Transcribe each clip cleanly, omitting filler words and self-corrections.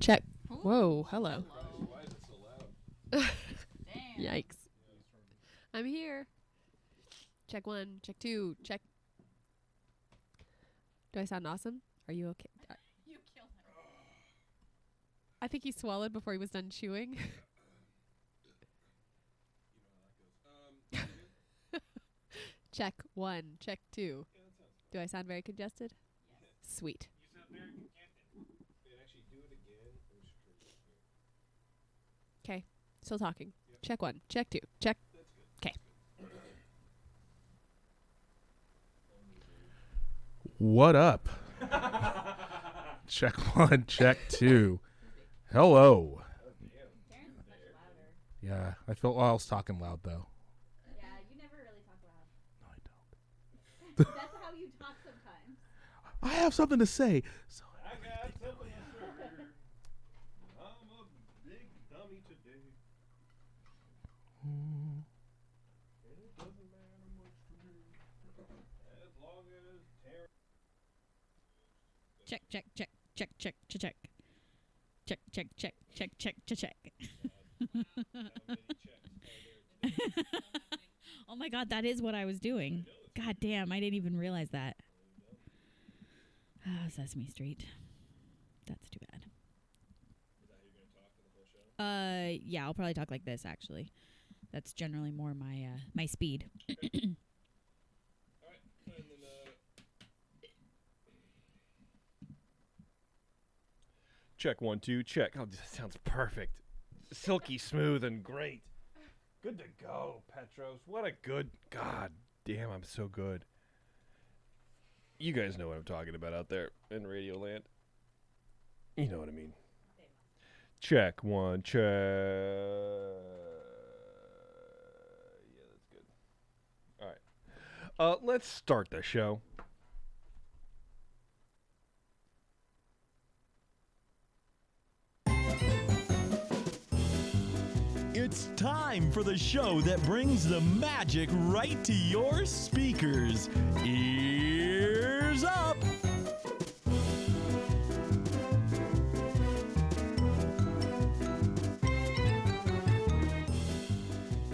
Check. Whoa, hello. Why is it so loud? Yikes. I'm here. Check 1, check 2, check. Do I sound awesome? Are you okay? You killed him. I think he swallowed before he was done chewing. Check 1, check 2. Do I sound very congested? Yes. Sweet. You sound very congested. And actually do it again. Okay, still talking. Yep. Check 1, check 2, check. That's good. 'Kay. What up? Check 1, check 2. Hello. Terrence is much louder. Yeah, I felt I was talking loud though. Yeah, you never really talk loud. No, I don't. That's how you talk sometimes. I have something to say. So I got something to say. I'm a big dummy today. And it doesn't matter much to me. As long as Terrence. Check, check, check, check, check, check, check. Check, check, check, check, check, check, check. How many checks are there today? Oh my God, that is what I was doing. God damn, I didn't even realize that. Ah, Sesame Street. That's too bad. Is that how you're going to talk for the whole show? Yeah, I'll probably talk like this actually. That's generally more my my speed. All right. And then, check 1, 2, check. Oh, this sounds perfect. Silky smooth and great. Good to go, Petros. What a good. God damn, I'm so good. You guys know what I'm talking about out there in Radioland. You know what I mean. Check 1, check. Yeah, that's good. All right. Let's start the show. It's time for the show that brings the magic right to your speakers. Ears up!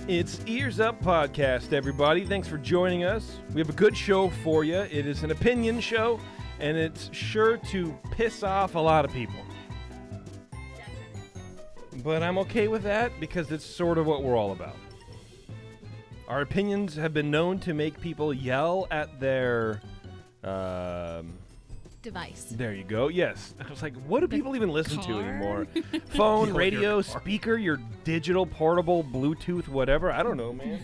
It's Ears Up Podcast, everybody. Thanks for joining us. We have a good show for you. It is an opinion show, and it's sure to piss off a lot of people. But I'm okay with that because it's sort of what we're all about. Our opinions have been known to make people yell at their... Device. There you go. Yes. I was like, what do people even listen to car? anymore? Phone, Yell at radio, your car. speaker, your digital, portable, Bluetooth, whatever. I don't know, man.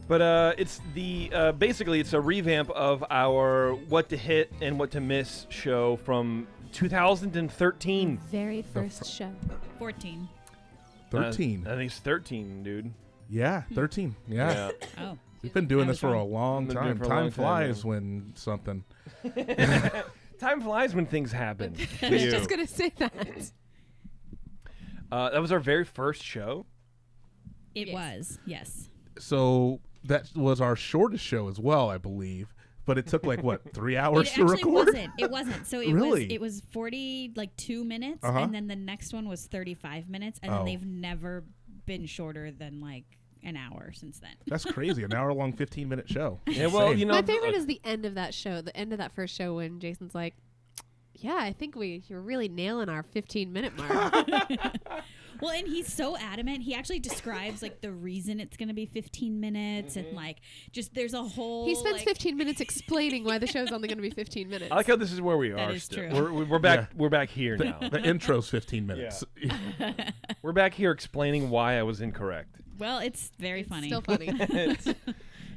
But it's the basically it's a revamp of our what to hit and what to miss show from 2013. Very first show. 14. 13. I think it's 13, dude. Yeah, 13. Yeah. Oh. We've been doing I this was for a wrong. long Been doing it time. for a Time long time, flies yeah. when something. Time flies when things happen. I to was you. just going to say that. That was our very first show. It Yes. was, yes. So that was our shortest show as well, I believe. But it took like what 3 hours It to actually record. wasn't. It wasn't. So Really? it was 2 minutes, Uh-huh. and then the next one was 35 minutes, and Oh. then they've never been shorter than like an hour since then. That's crazy. An hour-long, 15-minute show. Yeah, well, Insane. you know, My favorite is the end of that show, the end of that first show when Jason's like, yeah, I think you're really nailing our 15-minute mark. Well, and he's so adamant. He actually describes like the reason it's going to be 15 minutes, and like just there's a whole. He spends like, 15 minutes explaining why the show's only going to be 15 minutes. I like how this is where we That are. is still. true. We're back. Yeah. We're back here now. The intro's 15 minutes. We're back here explaining why I was incorrect. Well, it's very It's funny. still funny.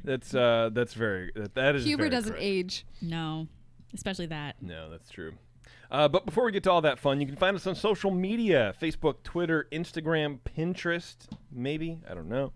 That's very that is Humor very doesn't correct. age. No, especially that. No, that's true. But before we get to all that fun, you can find us on social media: Facebook, Twitter, Instagram, Pinterest. Maybe, I don't know.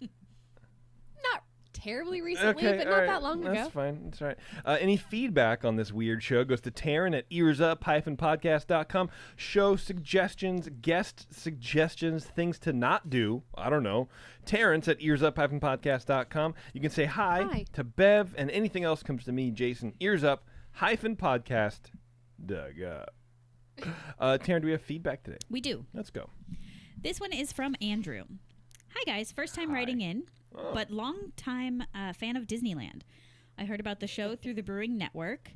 Not terribly recently, but all not right. that long That's ago. fine. That's all right. Any feedback on this weird show goes to Taryn at earsup-podcast.com. Show suggestions, guest suggestions, things to not do. I don't know. Terrence at earsup-podcast.com. You can say hi to Bev, and anything else comes to me, Jason. Earsup-podcast. Dug up. Taryn, do we have feedback today? We do. Let's go. This one is from Andrew. Hi, guys. First time writing in, but long time fan of Disneyland. I heard about the show through the Brewing Network.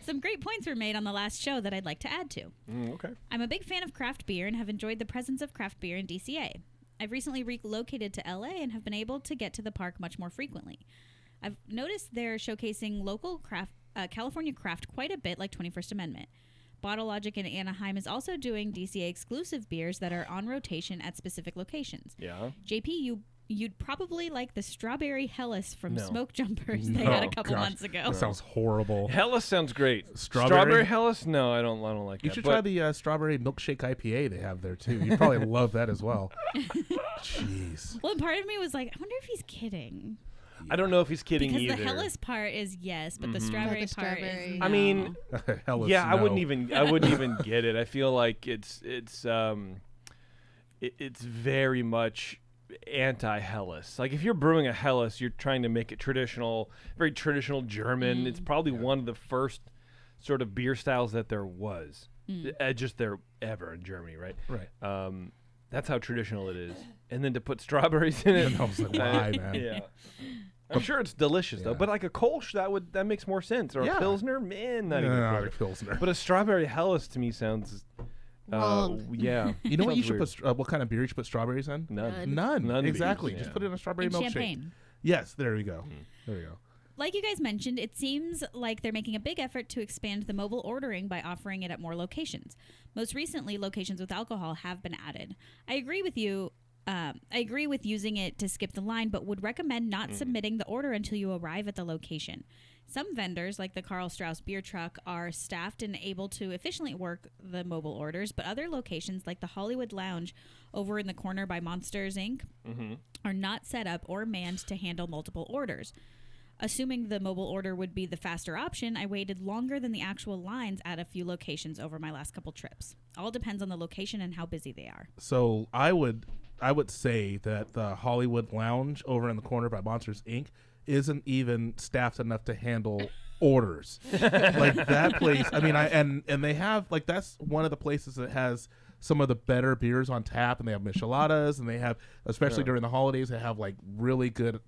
Some great points were made on the last show that I'd like to add to. Okay. I'm a big fan of craft beer and have enjoyed the presence of craft beer in DCA. I've recently relocated to LA and have been able to get to the park much more frequently. I've noticed they're showcasing local California craft quite a bit, like 21st Amendment. Bottle Logic in Anaheim is also doing DCA exclusive beers that are on rotation at specific locations. Yeah. JP, you'd probably like the Strawberry Hellas from No. Smoke Jumpers they had a couple gosh. months ago. That sounds horrible. Hellas sounds great. Strawberry? Hellas? No, I don't like You that. should but try the strawberry milkshake IPA they have there too. You'd probably love that as well. Jeez. Well, part of me was like, I wonder if he's kidding. I don't know if he's kidding Because either. the Hellas part is yes, but the strawberry But the part strawberry- is I mean, Hellas, yeah, I no. wouldn't even get it. I feel like it's very much anti-Hellas. Like if you're brewing a Hellas, you're trying to make it traditional, very traditional German. It's probably one of the first sort of beer styles that there was, just there ever in Germany, right? Right. That's how traditional it is. And then to put strawberries in it, And I was like, why, man? yeah. I'm sure it's delicious though, Yeah. but like a Kolsch, that makes more sense. Or Yeah. a Pilsner, man, not No, even not close. a Pilsner. But a strawberry Hellas to me sounds, Wrong. yeah. You know what you Sounds should weird. put? What kind of beer you should put strawberries in? None. None. None Exactly. beers, Just yeah. put it in a strawberry and milkshake. champagne. Yes. There we go. There we go. Like you guys mentioned, it seems like they're making a big effort to expand the mobile ordering by offering it at more locations. Most recently, locations with alcohol have been added. I agree with you. I agree with using it to skip the line, but would recommend not submitting the order until you arrive at the location. Some vendors, like the Carl Strauss beer truck, are staffed and able to efficiently work the mobile orders, but other locations, like the Hollywood Lounge over in the corner by Monsters, Inc., are not set up or manned to handle multiple orders. Assuming the mobile order would be the faster option, I waited longer than the actual lines at a few locations over my last couple trips. All depends on the location and how busy they are. So I would say that the Hollywood Lounge over in the corner by Monsters Inc. isn't even staffed enough to handle orders. Like that place. I mean, and they have like that's one of the places that has some of the better beers on tap, and they have micheladas, and they have, especially during the holidays, they have like really good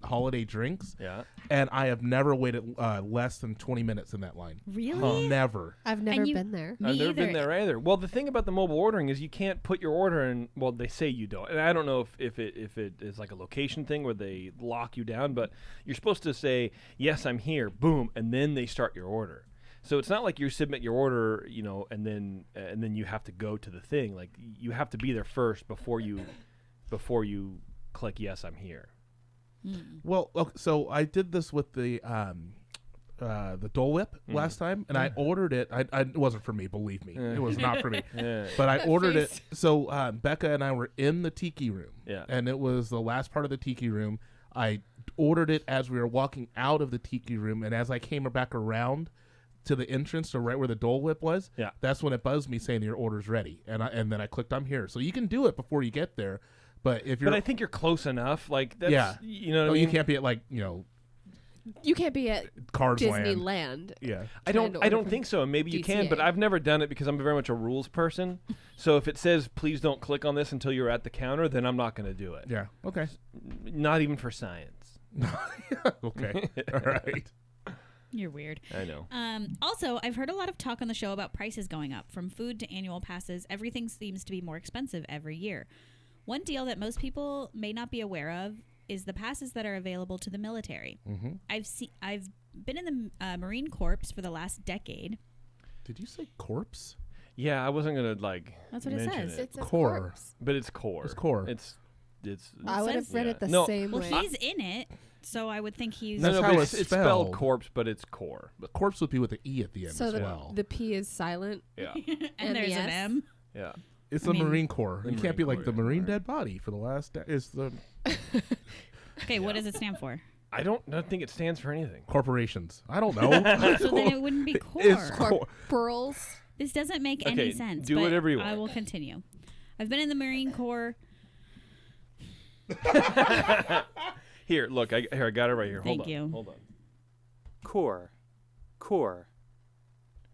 holiday drinks. Yeah. And I have never waited less than 20 minutes in that line. Really? Never. I've never you- been there. Me I've never been either. there either. Well, the thing about the mobile ordering is you can't put your order in. Well, they say you don't, and I don't know if it is like a location thing where they lock you down, but you're supposed to say yes, I'm here, boom, and then they start your order. So it's not like you submit your order, and then you have to go to the thing. Like you have to be there first before you click yes, I'm here. Well, okay, so I did this with the Dole Whip last time, and I ordered it. It wasn't for me, believe me. It was not for me. Yeah. But I ordered face. it. So Becca and I were in the tiki room. Yeah. And it was the last part of the tiki room. I ordered it as we were walking out of the tiki room, and as I came back around to the entrance, so right where the Dole Whip was, Yeah. that's when it buzzed me saying your order's ready. And then I clicked I'm here. So you can do it before you get there. But if you're But I think you're close enough. Like that's, Yeah. you know what I no, mean? you can't be at like, You can't be at Cars Land. Disneyland. Yeah. I trying don't. to I don't order think so. Maybe you can, but DCA. I've never done it because I'm very much a rules person. So if it says please don't click on this until you're at the counter, then I'm not going to do it. Yeah. Okay. Not even for science. Okay. All right. You're weird. I know. Also, I've heard a lot of talk on the show about prices going up. From food to annual passes, everything seems to be more expensive every year. One deal that most people may not be aware of is the passes that are available to the military. Mm-hmm. I've been in the Marine Corps for the last decade. Did you say corpse? Yeah, I wasn't gonna like. That's what it mention says. It's a Core. corpse. But it's core. It's core. It's. I would have read yeah. it the No, same Well, way. he's in it, so I would think he's. No, That's no, how but it's it's spelled spelled. corpse, but it's core. But corpse would be with the E at the end So as the, well. the P is silent. Yeah. and there's an MES? M. Yeah. It's I the mean- Marine Corps. The You can't Marine be like Corps, the yeah. Marine dead body for the last. It's the Okay, what does it stand for? I don't think it stands for anything. corporations. I don't know. So then it wouldn't be core. It's core. Corporals. This doesn't make Okay, any sense. do but whatever you I want. will continue. I've been in the Marine Corps. Here, look. I got it right here. Thank Hold on. you. Hold on. Core.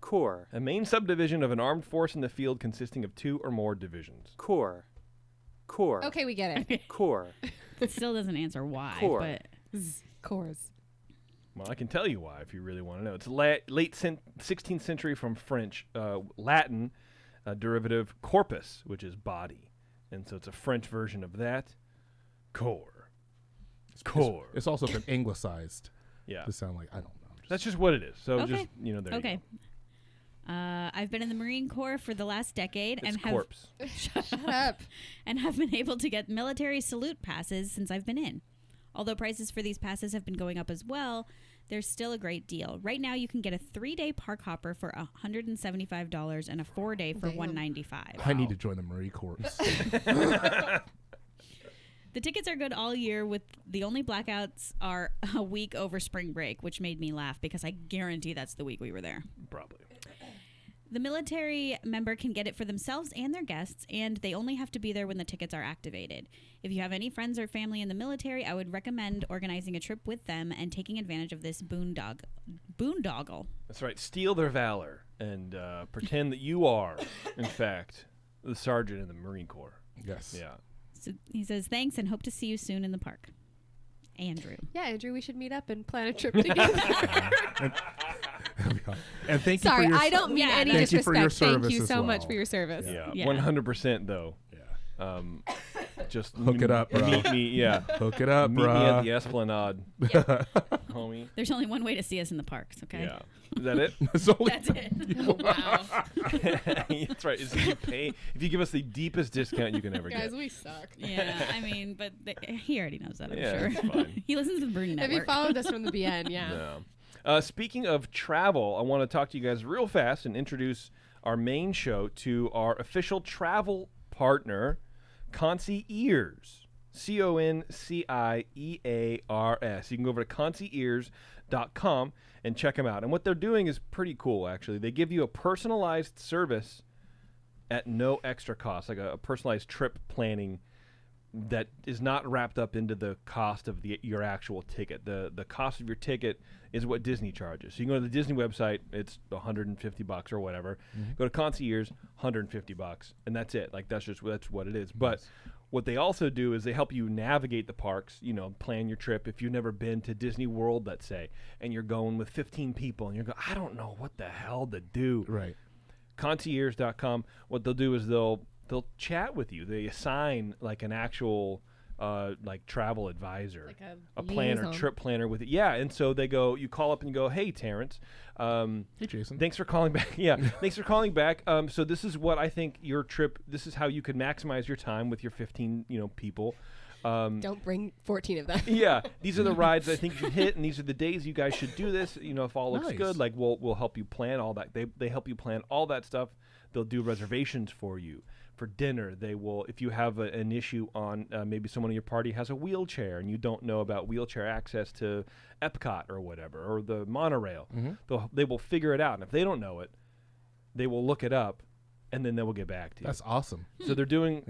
Corps. A main subdivision of an armed force in the field consisting of 2 or more divisions. Corps. Corps. Okay, we get it. Corps. It still doesn't answer why, Core. but Cores. Well, I can tell you why if you really want to know. It's late 16th century from French, Latin derivative corpus, which is body. And so it's a French version of that. Corps. Corps. It's also been anglicized Yeah. to sound like, I don't know. That's just what it is. So Okay. just, there okay. you go. I've been in the Marine Corps for the last decade It's and have corpse. Shut up. and have been able to get military salute passes since I've been in. Although prices for these passes have been going up as well, there's still a great deal. Right now, you can get a 3-day park hopper for $175 and a 4-day for Damn. $195. I need to join the Marine Corps. The tickets are good all year, with the only blackouts are a week over spring break, which made me laugh because I guarantee that's the week we were there. Probably. The military member can get it for themselves and their guests, and they only have to be there when the tickets are activated. If you have any friends or family in the military, I would recommend organizing a trip with them and taking advantage of this boondoggle. That's right. Steal their valor and pretend that you are, in fact, the sergeant in the Marine Corps. Yes. Yeah. So he says, thanks and hope to see you soon in the park. Andrew. Yeah, Andrew, we should meet up and plan a trip together. And thank you Sorry, for your I don't mean Yeah, any thank you for disrespect. your Thank you service so as much well. for your service. Yeah. Yeah. 100% though. Yeah. Just Hook it up, bro. Meet me, yeah. Hook it up, Meet me at bro. the Esplanade, homie. There's only one way to see us in the parks, okay? Yeah. Is that it? That's only- That's it. Oh, wow. That's right. Is if you give us the deepest discount you can ever Guys, get. we suck. Yeah, I mean, but he already knows that, I'm Yeah, sure. it's fine. He listens to the Broody If Network. you followed us from the BN, yeah. No. Speaking of travel, I want to talk to you guys real fast and introduce our main show to our official travel partner, Concierge. CONCIEARS. You can go over to concierge.com and check them out. And what they're doing is pretty cool, actually. They give you a personalized service at no extra cost, like a personalized trip planning that is not wrapped up into the cost of your actual ticket. The cost of your ticket is what Disney charges. So you can go to the Disney website, it's $150 or whatever. Go to Concierge, $150, and that's it. Like that's what it is. But what they also do is they help you navigate the parks, plan your trip. If you've never been to Disney World, let's say, and you're going with 15 people and you're going, I don't know what the hell to do. Right. Concierge.com, what they'll do is they'll chat with you. They assign like an actual like travel advisor, Like a planner, liaison. trip planner with it. Yeah, and so they go, you call up and you go, hey, Terrence, Hey, Jason. thanks for calling back. Yeah, thanks for calling back. So this is what I think your trip, this is how you could maximize your time with your 15, people. Don't bring 14 of them. Yeah, these are the rides I think you should hit, and these are the days you guys should do this. If all looks Nice. good, like we'll help you plan all that. They help you plan all that stuff. They'll do reservations for you for dinner. They will, if you have an issue on maybe someone in your party has a wheelchair and you don't know about wheelchair access to Epcot or whatever, or the monorail, they will figure it out. And if they don't know it, they will look it up, and then they will get back to you. That's awesome. So they're doing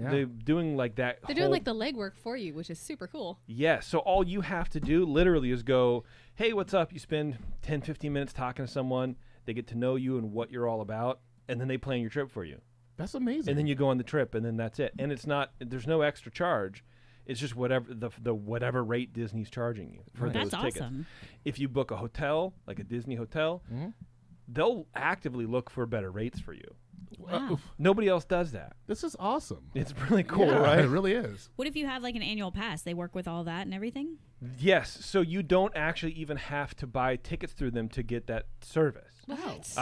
like that. They're doing like the legwork for you, which is super cool. Yes. So all you have to do literally is go, hey, what's up? You spend 10, 15 minutes talking to someone. They get to know you and what you're all about, and then they plan your trip for you. That's amazing. And then you go on the trip, and then that's it. And there's no extra charge. It's just whatever the whatever rate Disney's charging you for those That's tickets. awesome. If you book a hotel, like a Disney hotel, they'll actively look for better rates for you. Wow. Nobody else does that. This is awesome. It's really cool, Yeah, right? It really is. What if you have like an annual pass? They work with all that and everything? Yes, so you don't actually even have to buy tickets through them to get that service. What?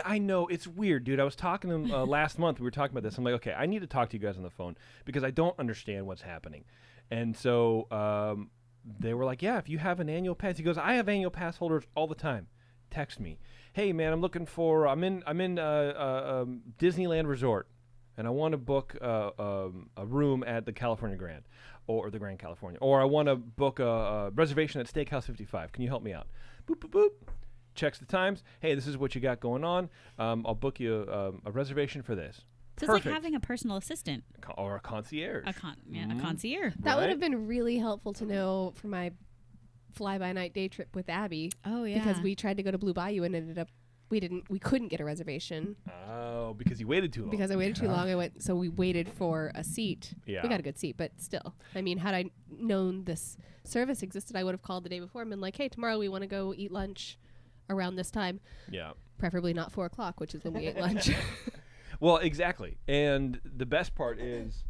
I know, it's weird, dude. I was talking to them last month. We were talking about this. I'm like, okay, I need to talk to you guys on the phone because I don't understand what's happening. And so they were like, yeah, if you have an annual pass. He goes, I have annual pass holders all the time. Text me. Hey, man, I'm in Disneyland Resort, and I want to book a room at the California Grand or the Grand California, or I want to book a reservation at Steakhouse 55. Can you help me out? Boop, boop, boop. Checks the times. Hey, this is what you got going on. I'll book you a reservation for this. So Perfect. it's like having a personal assistant. Or a concierge. A concierge. That would Right? have been really helpful to know for my fly-by-night day trip with Abby. Oh, yeah. Because we tried to go to Blue Bayou and ended up we couldn't get a reservation Oh, because you waited too long. because I waited too long. So we waited for a seat. Yeah. We got a good seat, but still. I mean, had I known this service existed, I would have called the day before and been like, hey, tomorrow we want to go eat lunch around this time. Yeah. Preferably not 4 o'clock, which is when we ate lunch. Well, exactly. And the best part is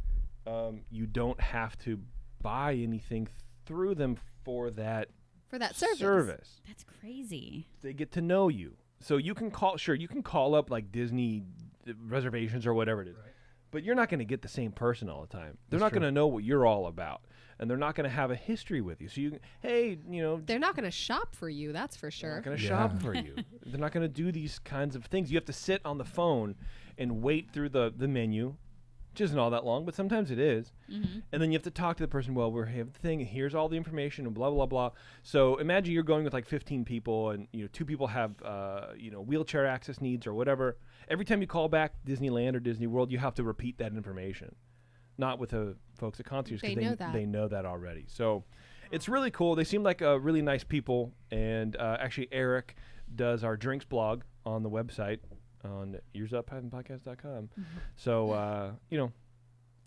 you don't have to buy anything through them for that For that service. That's crazy. They get to know you. So you can call up like Disney reservations or whatever it is. But you're not going to get the same person all the time. They're not going to know what you're all about. And they're not going to have a history with you. So They're not going to shop for you, that's for they're sure. not going to shop for you. They're not going to do these kinds of things. You have to sit on the phone and wait through the menu, which isn't all that long, but sometimes it is. Mm-hmm. And then you have to talk to the person. Well, we have the thing, and here's all the information, and blah blah blah. So imagine you're going with like 15 people, and 2 people have wheelchair access needs or whatever. Every time you call back Disneyland or Disney World, you have to repeat that information. Not with the folks at concierge because they know that already. So it's really cool. They seem like really nice people. And actually, Eric does our drinks blog on the website on earzup-podcast.com. Mm-hmm. So,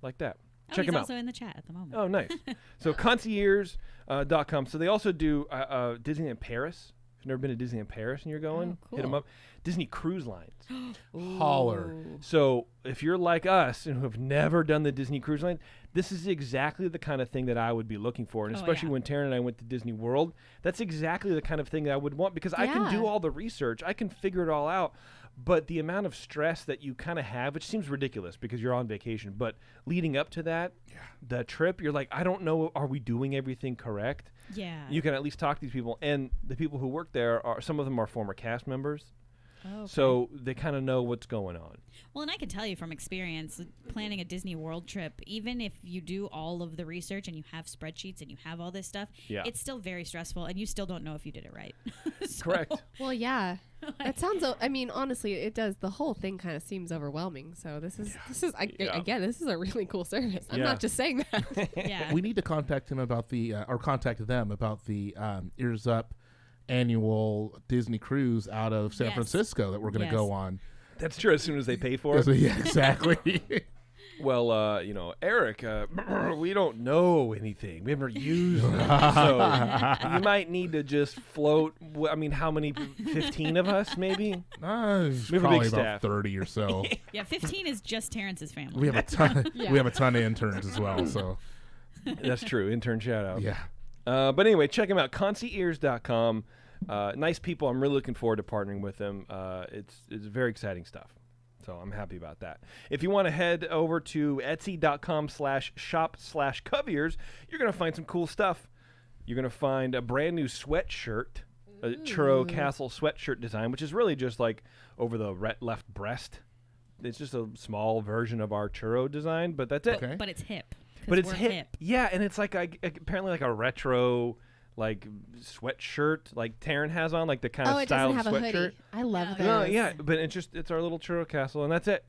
like that. Check he's him out. also in the chat at the moment. Oh, nice. So concierge.com. So they also do Disneyland Paris. If you've never been to Disneyland Paris and you're going, Oh, cool. hit them up. Disney Cruise Lines. Holler. So if you're like us and who have never done the Disney Cruise Line, this is exactly the kind of thing that I would be looking for. And Oh, especially yeah. when Taryn and I went to Disney World, that's exactly the kind of thing that I would want because I can do Yeah. all the research. I can figure it all out. But the amount of stress that you kind of have, which seems ridiculous because you're on vacation, but leading up to that, the trip, you're like, I don't know, are we doing everything correct? Yeah. You can at least talk to these people. And the people who work there, some of them are former cast members. Oh, okay. So they kind of know what's going on. Well, and I can tell you from experience, planning a Disney World trip, even if you do all of the research and you have spreadsheets and you have all this stuff, Yeah. it's still very stressful and you still don't know if you did it right. So, Correct. Well, yeah. That sounds, honestly, it does. The whole thing kind of seems overwhelming. So this is, Yeah. again, this is a really cool service. I'm Yeah. not just saying that. Yeah. We need to contact him about contact them about the Earzup annual Disney cruise out of San Yes. Francisco that we're going to Yes. go on. That's true as soon as they pay for it. Yeah, exactly. Well, Eric, we don't know anything. We haven't used it. So you might need to just float. How many? 15 of us, maybe? It's We have a big probably about staff. 30 or so. Yeah, 15 is just Terrence's family. We have a ton. Yeah. We have a ton of interns as well. So That's true. Intern shout out. yeah. But anyway, check them out. concierge.com. Nice people. I'm really looking forward to partnering with them. It's very exciting stuff. So I'm happy about that. If you want to head over to etsy.com/shop/coviers, you're going to find some cool stuff. You're going to find a brand new sweatshirt, a Churro Castle sweatshirt design, which is really just like over the left breast. It's just a small version of our Churro design, but that's it. Okay. But it's hip. 'cause But it's we're hip. Yeah, and it's like apparently like a retro sweatshirt like Taryn has on, like the kind Oh, of it style doesn't have of a sweatshirt. hoodie. I love those. No, yeah, but it's our little Churro Castle, and that's it.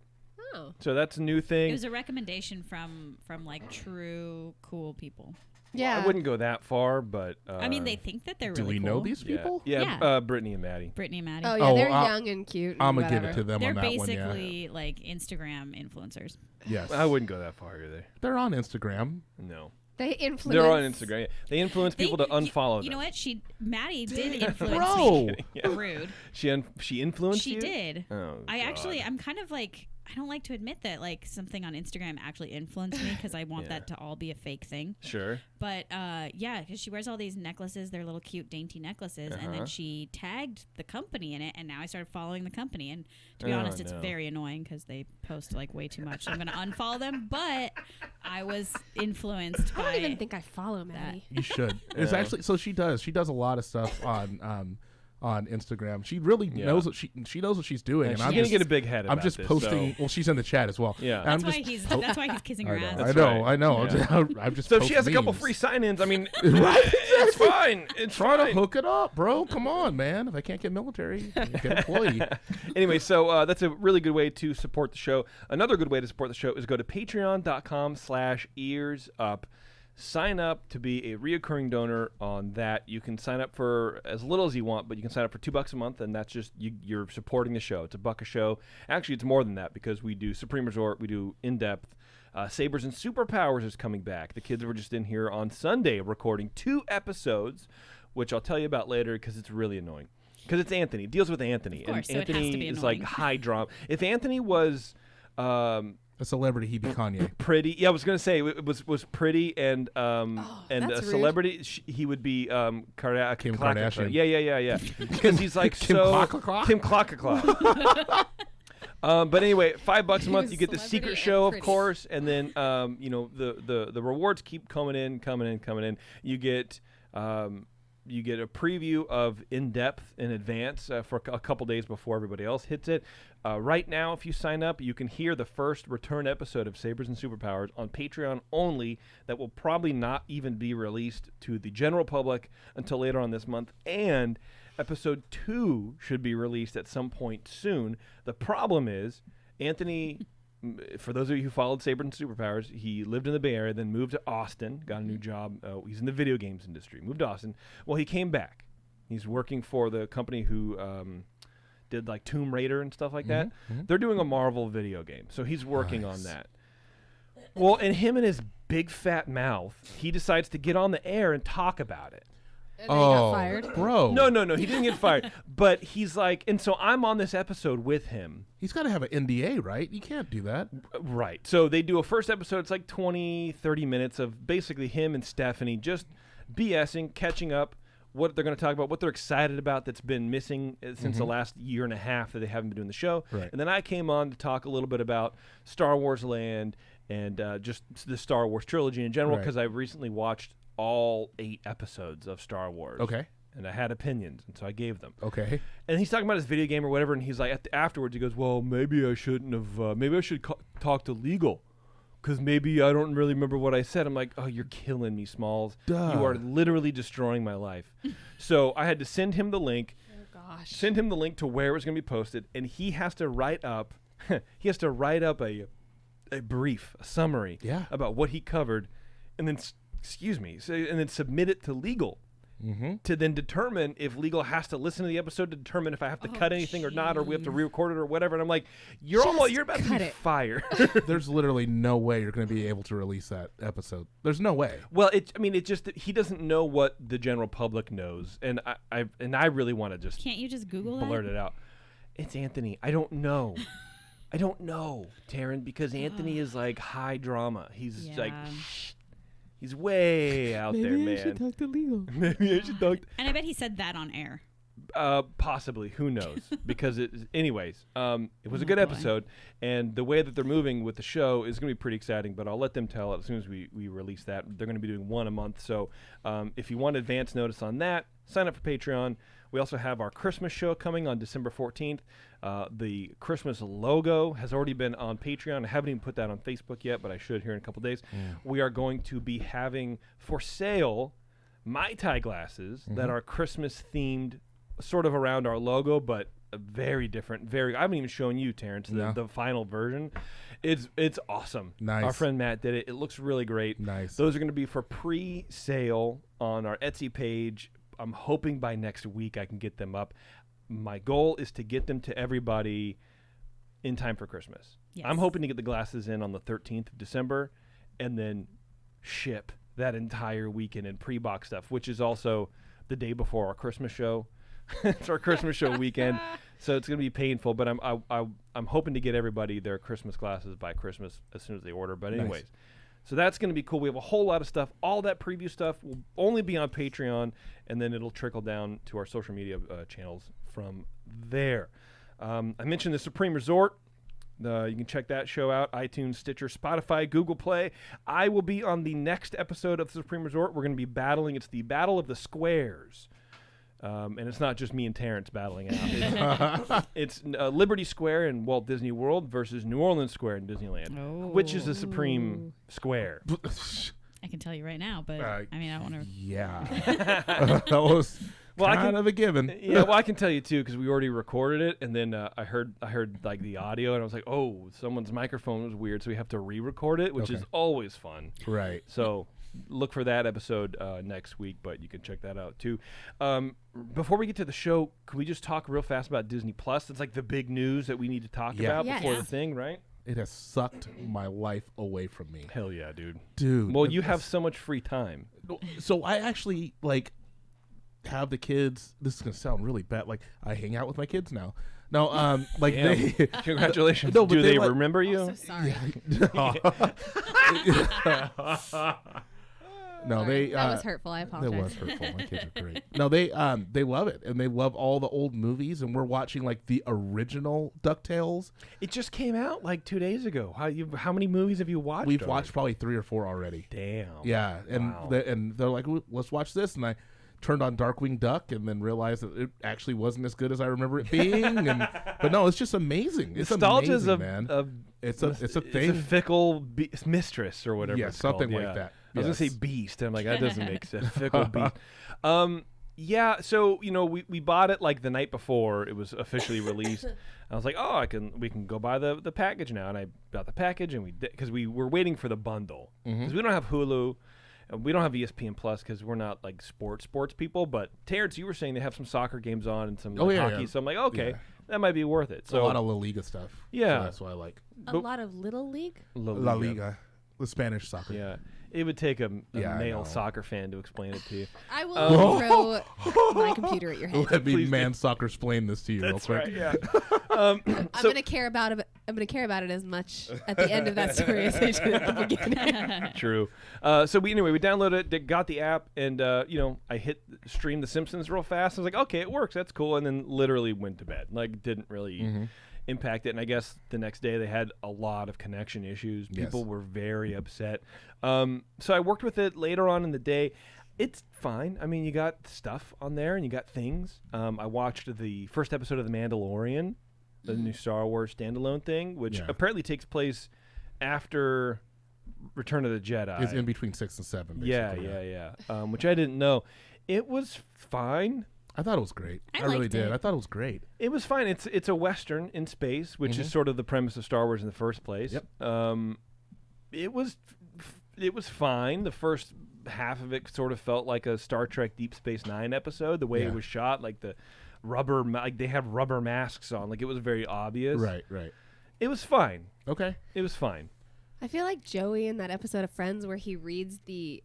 Oh. So that's a new thing. It was a recommendation from like true cool people. Yeah. I wouldn't go that far, but I mean, they think that they're Do really we know cool. these people? Yeah, Yeah. Brittany and Maddie. Brittany and Maddie. Oh, yeah. Oh, They're I'll- young and cute. I'm and gonna give it whatever. to them They're on that one. Yeah. basically like Instagram influencers. Yes. I wouldn't go that far either. They're on Instagram. No, They influence. they're on Instagram. Yeah. They influence people to unfollow You them. know what? Maddie did influence Bro. me. Yeah. Rude. She influenced She you? did. Oh, I'm kind of like, I don't like to admit that like something on Instagram actually influenced me because I want Yeah. that to all be a fake thing. Sure. But yeah, because she wears all these necklaces, they're little cute dainty necklaces, and Uh-huh. then she tagged the company in it, and now I started following the company. And to be Oh, honest, it's no. very annoying because they post like way too much. So I'm gonna unfollow them. But I was influenced I by. don't even think I follow Maddie. You should. It's Yeah. actually so she does. She does a lot of stuff on Instagram. She really Yeah. knows what she knows what she's doing. And And she's I'm gonna just, get a big head. I'm about just this, posting. so- Well, she's in the chat as well. Yeah. And I'm That's why just that's why he's kissing her I know. ass. I That's know. right. I know. Yeah. I'm just. So if she post has a couple memes. free sign-ins, I mean, it's fine. It's Try fine. to hook it up, bro. Come on, man. If I can't get military, get employee. Anyway, so that's a really good way to support the show. Another good way to support the show is go to patreon.com/earsup. sign up to be a reoccurring donor on that. You can sign up for as little as you want, but you can sign up for $2 a month, and that's just you're supporting the show. It's $1 a show. Actually, it's more than that because we do Supreme Resort, we do In Depth. Sabres and Superpowers is coming back. The kids were just in here on Sunday recording 2 episodes, which I'll tell you about later because it's really annoying. Because it's Anthony. It deals with Anthony. Of course, and so it has Anthony to be is annoying. like high drama. If Anthony was A celebrity, he'd be Kanye. pretty, yeah, I was gonna say was pretty and a that's rude. celebrity, he would be Kim Kardashian. Kardashian. Yeah. Because he's like Kim so Clock-a-clock? Kim Clock-a-clock. But anyway, $5 a month, was you get the celebrity secret and show, of pretty. course, and then the rewards keep coming in. You get a preview of In Depth in advance for a couple days before everybody else hits it. Right now, if you sign up, you can hear the first return episode of Sabres and Superpowers on Patreon only. That will probably not even be released to the general public until later on this month. And episode 2 should be released at some point soon. The problem is, Anthony, for those of you who followed Sabres and Superpowers, he lived in the Bay Area, then moved to Austin, got a new job. He's in the video games industry, moved to Austin. Well, he came back. He's working for the company who did like Tomb Raider and stuff like that. They're doing a Marvel video game, so he's working on that. Well, and him and his big fat mouth, he decides to get on the air and talk about it. And then he got fired. Bro. No, he didn't get fired. But he's like, and so I'm on this episode with him. He's got to have an NDA, right? You can't do that. Right. So they do a first episode. It's like 20, 30 minutes of basically him and Stephanie just BSing, catching up, what they're going to talk about, what they're excited about that's been missing since the last year and a half that they haven't been doing the show. Right. And then I came on to talk a little bit about Star Wars Land and just the Star Wars trilogy in general, Right. because I've recently watched all 8 episodes of Star Wars. Okay. And I had opinions, and so I gave them. Okay. And he's talking about his video game or whatever, and he's like, afterwards, he goes, well, maybe I shouldn't have, maybe I should talk to legal, because maybe I don't really remember what I said. I'm like, oh, you're killing me, Smalls. Duh. You are literally destroying my life. So I had to send him the link, Oh gosh. to where it was going to be posted, and he has to write up, a brief, a summary Yeah. about what he covered, and then, and then submit it to legal. To then determine if legal has to listen to the episode to determine if I have to cut anything or not, or we have to re-record it or whatever. And I'm like, you're about to cut be it. fired. There's literally no way you're going to be able to release that episode. There's no way. Well, it just that he doesn't know what the general public knows, and I really want to just Can't you just Google blurt that? it out. It's Anthony. I don't know. I don't know, Taryn, because Anthony is like high drama. He's like, Yeah. he's way out there, man. talk to legal. Maybe I should talk. And I bet he said that on air. Possibly, who knows? Because it was a good boy. episode, and the way that they're moving with the show is going to be pretty exciting. But I'll let them tell it as soon as we release that. They're going to be doing 1 a month. So if you want advance notice on that, sign up for Patreon. We also have our Christmas show coming on December 14th. The Christmas logo has already been on Patreon. I haven't even put that on Facebook yet, but I should here in a couple days. We are going to be having for sale Mai Tai glasses that are Christmas themed, sort of around our logo, but very different. I haven't even shown you, Terrence, the final version. It's awesome. Nice. Our friend Matt did it. It looks really great. Nice. Those are going to be for pre-sale on our Etsy page. I'm hoping by next week I can get them up. My goal is to get them to everybody in time for Christmas. Yes. I'm hoping to get the glasses in on the 13th of December and then ship that entire weekend in pre-box stuff, which is also the day before our Christmas show. It's our Christmas show weekend, so it's going to be painful, but I'm hoping to get everybody their Christmas glasses by Christmas as soon as they order. But anyways, so that's going to be cool. We have a whole lot of stuff. All that preview stuff will only be on Patreon, and then it'll trickle down to our social media channels from there. I mentioned the Supreme Resort. You can check that show out, iTunes, Stitcher, Spotify, Google Play. I will be on the next episode of the Supreme Resort. We're going to be battling. It's the Battle of the Squares. And it's not just me and Terrence battling out. It's Liberty Square in Walt Disney World versus New Orleans Square in Disneyland. Which is the Supreme Square? I can tell you right now, but I mean, I don't want to. Yeah. That was kind of a given. Yeah, well, I can tell you too because we already recorded it, and then I heard like the audio, and I was like, oh, someone's microphone was weird, so we have to re-record it, which is always fun. Right. So look for that episode next week, but you can check that out too. Before we get to the show, can we just talk real fast about Disney Plus? It's like the big news that we need to talk about Yes. before the thing, right? It has sucked my life away from me, Hell yeah, dude. dude. Well, you have so much free time. So I actually have the kids. This is gonna sound really bad. Like I hang out with my kids now. No, like Damn. they. Congratulations. No, but Do they they like- remember you? So sorry. No, they. That was hurtful. I That apologize. was hurtful. My kids are great. No, they love it, and they love all the old movies, and we're watching like the original DuckTales. It just came out like 2 days ago. How many movies have you watched? We've already? watched probably 3 or 4 already. Damn. Yeah, and Wow. they're like, let's watch this, and I turned on Darkwing Duck, and then realized that it actually wasn't as good as I remember it being. But no, it's just amazing. It's Nostalgia's amazing, man. It's a It's thing. a fickle mistress or whatever. Yeah, it's something called. like Yeah. that. I was gonna say Yes. beast. I'm like, that doesn't make sense. Fickle beast. Yeah. So we bought it like the night before it was officially released. I was like, oh, we can go buy the package now, and I bought the package, and because we were waiting for the bundle because we don't have Hulu. We don't have ESPN Plus because we're not like sports people. But Terrence, you were saying they have some soccer games on and some Oh, yeah, hockey. yeah. So I'm like, okay, Yeah. that might be worth it. A So lot of La Liga stuff. Yeah. So that's what I like. A But- lot of Little League. La Liga, the Spanish soccer. Yeah, it would take a Yeah, I male know. soccer fan to explain it to you. I will throw my computer at your head. Let me Please do. man soccer explain this to you real quick. Yeah. I'm gonna care about it. I'm gonna care about it as much at the end of that story as I did at the beginning. True. So we downloaded it, got the app, and I hit stream The Simpsons real fast. I was like, okay, it works. That's cool. And then literally went to bed. Like, didn't really impact it. And I guess the next day they had a lot of connection issues. Yes. People were very upset. So I worked with it later on in the day. It's fine. I mean, you got stuff on there and you got things. I watched the first episode of The Mandalorian, the new Star Wars standalone thing, which Yeah. apparently takes place after Return of the Jedi. It's in between 6 and 7. Yeah, Basically, yeah. Which I didn't know. It was fine. I thought it was great. I really liked did. it. I thought it was great. It was fine. It's a Western in space, which is sort of the premise of Star Wars in the first place. Yep. It was fine. The first half of it sort of felt like a Star Trek Deep Space Nine episode. The way Yeah. it was shot, like the rubber, like they had rubber masks on. Like it was very obvious. Right. It was fine. Okay. It was fine. I feel like Joey in that episode of Friends where he reads the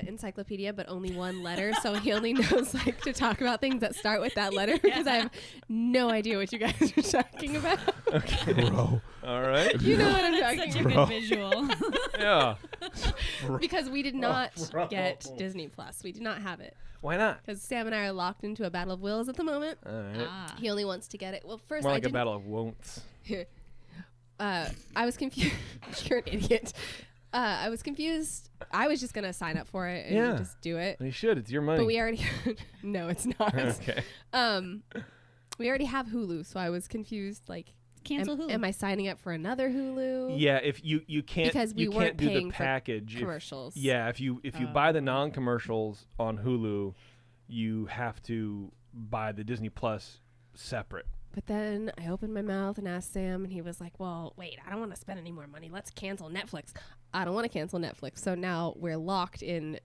encyclopedia, but only one letter, so he only knows like to talk about things that start with that letter because I have no idea what you guys are talking about. Bro. All right. You know what I'm That's talking such a about. good visual. Yeah. Because we did not get Disney Plus. We did not have it. Why not? Because Sam and I are locked into a battle of wills at the moment. All right. He only wants to get it. Well, first More I like a didn't. battle of won'ts. I was confused. You're an idiot. I was confused. I was just gonna sign up for it and Yeah. just do it. You should. It's your money. But we already. No, it's not. Okay. We already have Hulu, so I was confused. Like, Cancel Hulu. am I signing up for another Hulu? Yeah, if you can't Because we you weren't can't do the paying for package if- commercials. yeah, if you buy the non-commercials on Hulu, you have to buy the Disney Plus separate. But then I opened my mouth and asked Sam, and he was like, well, wait, I don't want to spend any more money. Let's cancel Netflix. I don't want to cancel Netflix. So now we're locked in.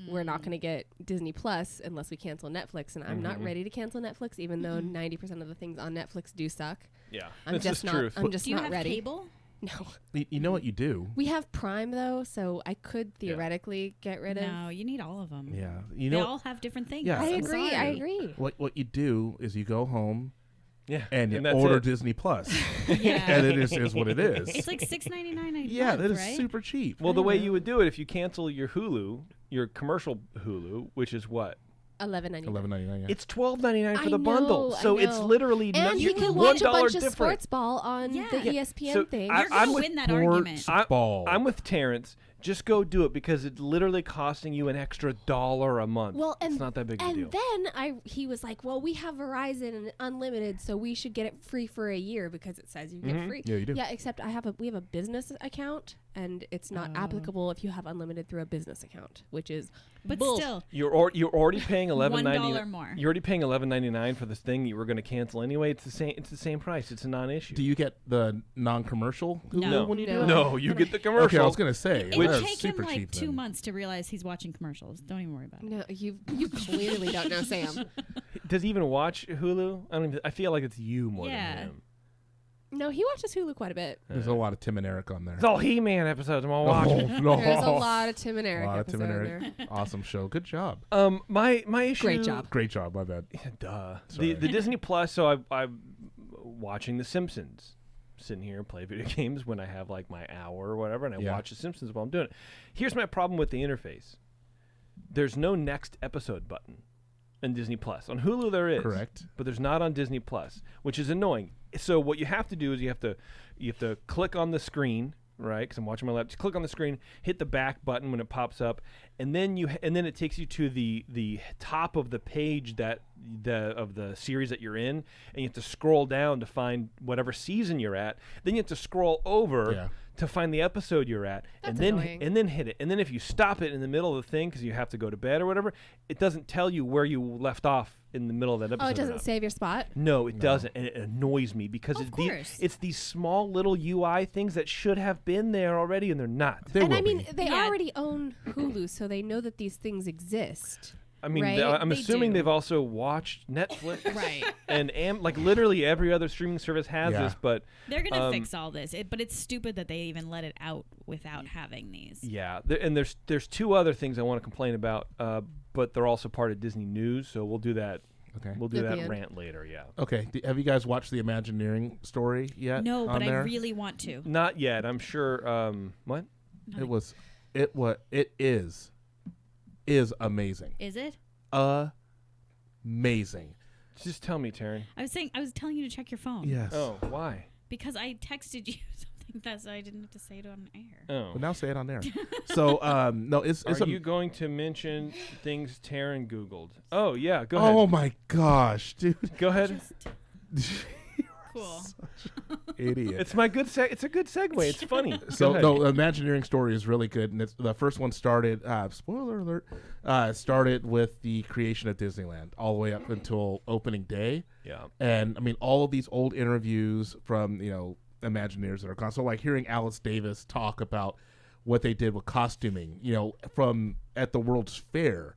We're not going to get Disney Plus unless we cancel Netflix. And I'm not ready to cancel Netflix, even though 90% of the things on Netflix do suck. Yeah, I'm this just is not. truth. I'm just Do you not have ready. cable? No. You know what you do? We have Prime, though, so I could theoretically get rid of. No, you need all of them. Yeah. You They know all have different things. Yeah. I I'm agree. sorry. I agree. what you do is you go home Yeah, and you that's order it. Disney Plus, Yeah. and it is what it is. It's like $6.99 a yeah, month, that is right? super cheap. Well, the way you would do it if you cancel your Hulu, your commercial Hulu, which is what? $11.99. $11.99. Yeah. It's $12.99 for I the bundle. know, So I it's know. literally And you can $1 watch a bunch of different. sports ball on Yeah. the Yeah. ESPN So thing. I- You're going I'm to with win that argument. Sports ball. I'm with Terrence. Just go do it because it's literally costing you an extra $1 a month. Well, and it's not that big of a deal. And then he was like, "Well, we have Verizon and unlimited, so we should get it free for a year because it says you get free." Yeah, you do. Yeah, except we have a business account, and it's not applicable if you have unlimited through a business account, which is But bull. still, You're already paying $1 more. You're already paying $11.99 for this thing you were going to cancel anyway. It's the same. It's the same price. It's a non-issue. Do you get the non-commercial Hulu No. when you do No. it? No, you get the commercial. Okay, I was gonna say. It Which It'll They're take him super like cheap 2 then. months to realize he's watching commercials. Don't even worry about it. No, you clearly don't know Sam. Does he even watch Hulu? I feel like it's you more Yeah. than him. No, he watches Hulu quite a bit. There's a lot of Tim and Eric on there. It's all He-Man episodes. I'm all watching. Oh, no. There's a lot of Tim and Eric A lot of episodes Tim and in Eric. there. Awesome show. Good job. My issue. Great job. Great job. My bad. Yeah, duh. Sorry. The Disney Plus. So I'm watching The Simpsons. Sitting here and play video games when I have like my hour or whatever, and I Yeah. watch The Simpsons while I'm doing it. Here's my problem with the interface. There's no next episode button in Disney Plus. On Hulu there is. Correct. But there's not on Disney Plus, which is annoying. So what you have to do is you have to click on the screen, right? Because I'm watching my laptop. Just click on the screen, hit the back button when it pops up, and then it takes you to the top of the page of the series that you're in, and you have to scroll down to find whatever season you're at. Then you have to scroll over Yeah. to find the episode you're at, That's and annoying. then hit it. And then if you stop it in the middle of the thing because you have to go to bed or whatever, it doesn't tell you where you left off in the middle of that episode. Oh, it or doesn't not. save your spot? No, it doesn't, and it annoys me because Of course. it's these small little UI things that should have been there already, and they're not. There And will I mean, be. they Yeah. already own Hulu, so they know that these things exist. I mean, Right? I'm They assuming do. they've also watched Netflix, Right. and like literally every other streaming service has Yeah. this. But They're going to fix all this. But it's stupid that they even let it out without having these. yeah, and there's two other things I want to complain about, but they're also part of Disney News, so we'll do that. Okay. We'll do At the that end. rant later. Yeah, Okay. Have you guys watched the Imagineering story yet? No, on but there? I really want to. not yet. I'm sure. What? It is amazing. Is it? Amazing. Just tell me, Taryn. I was telling you to check your phone. Yes. Oh, why? Because I texted you something that I didn't have to say it on air. Oh. But now say it on there. So no, it's Are a, you going to mention things Taryn Googled? Oh, yeah, go ahead. Oh my gosh, dude. Go ahead. Cool. Idiot. It's my good it's a good segue. It's funny. So Go ahead. no, the Imagineering story is really good, and the first one started. Spoiler alert! Started with the creation of Disneyland, all the way up until opening day. Yeah. And I mean, all of these old interviews from Imagineers that are gone. So like hearing Alice Davis talk about what they did with costuming, from at the World's Fair,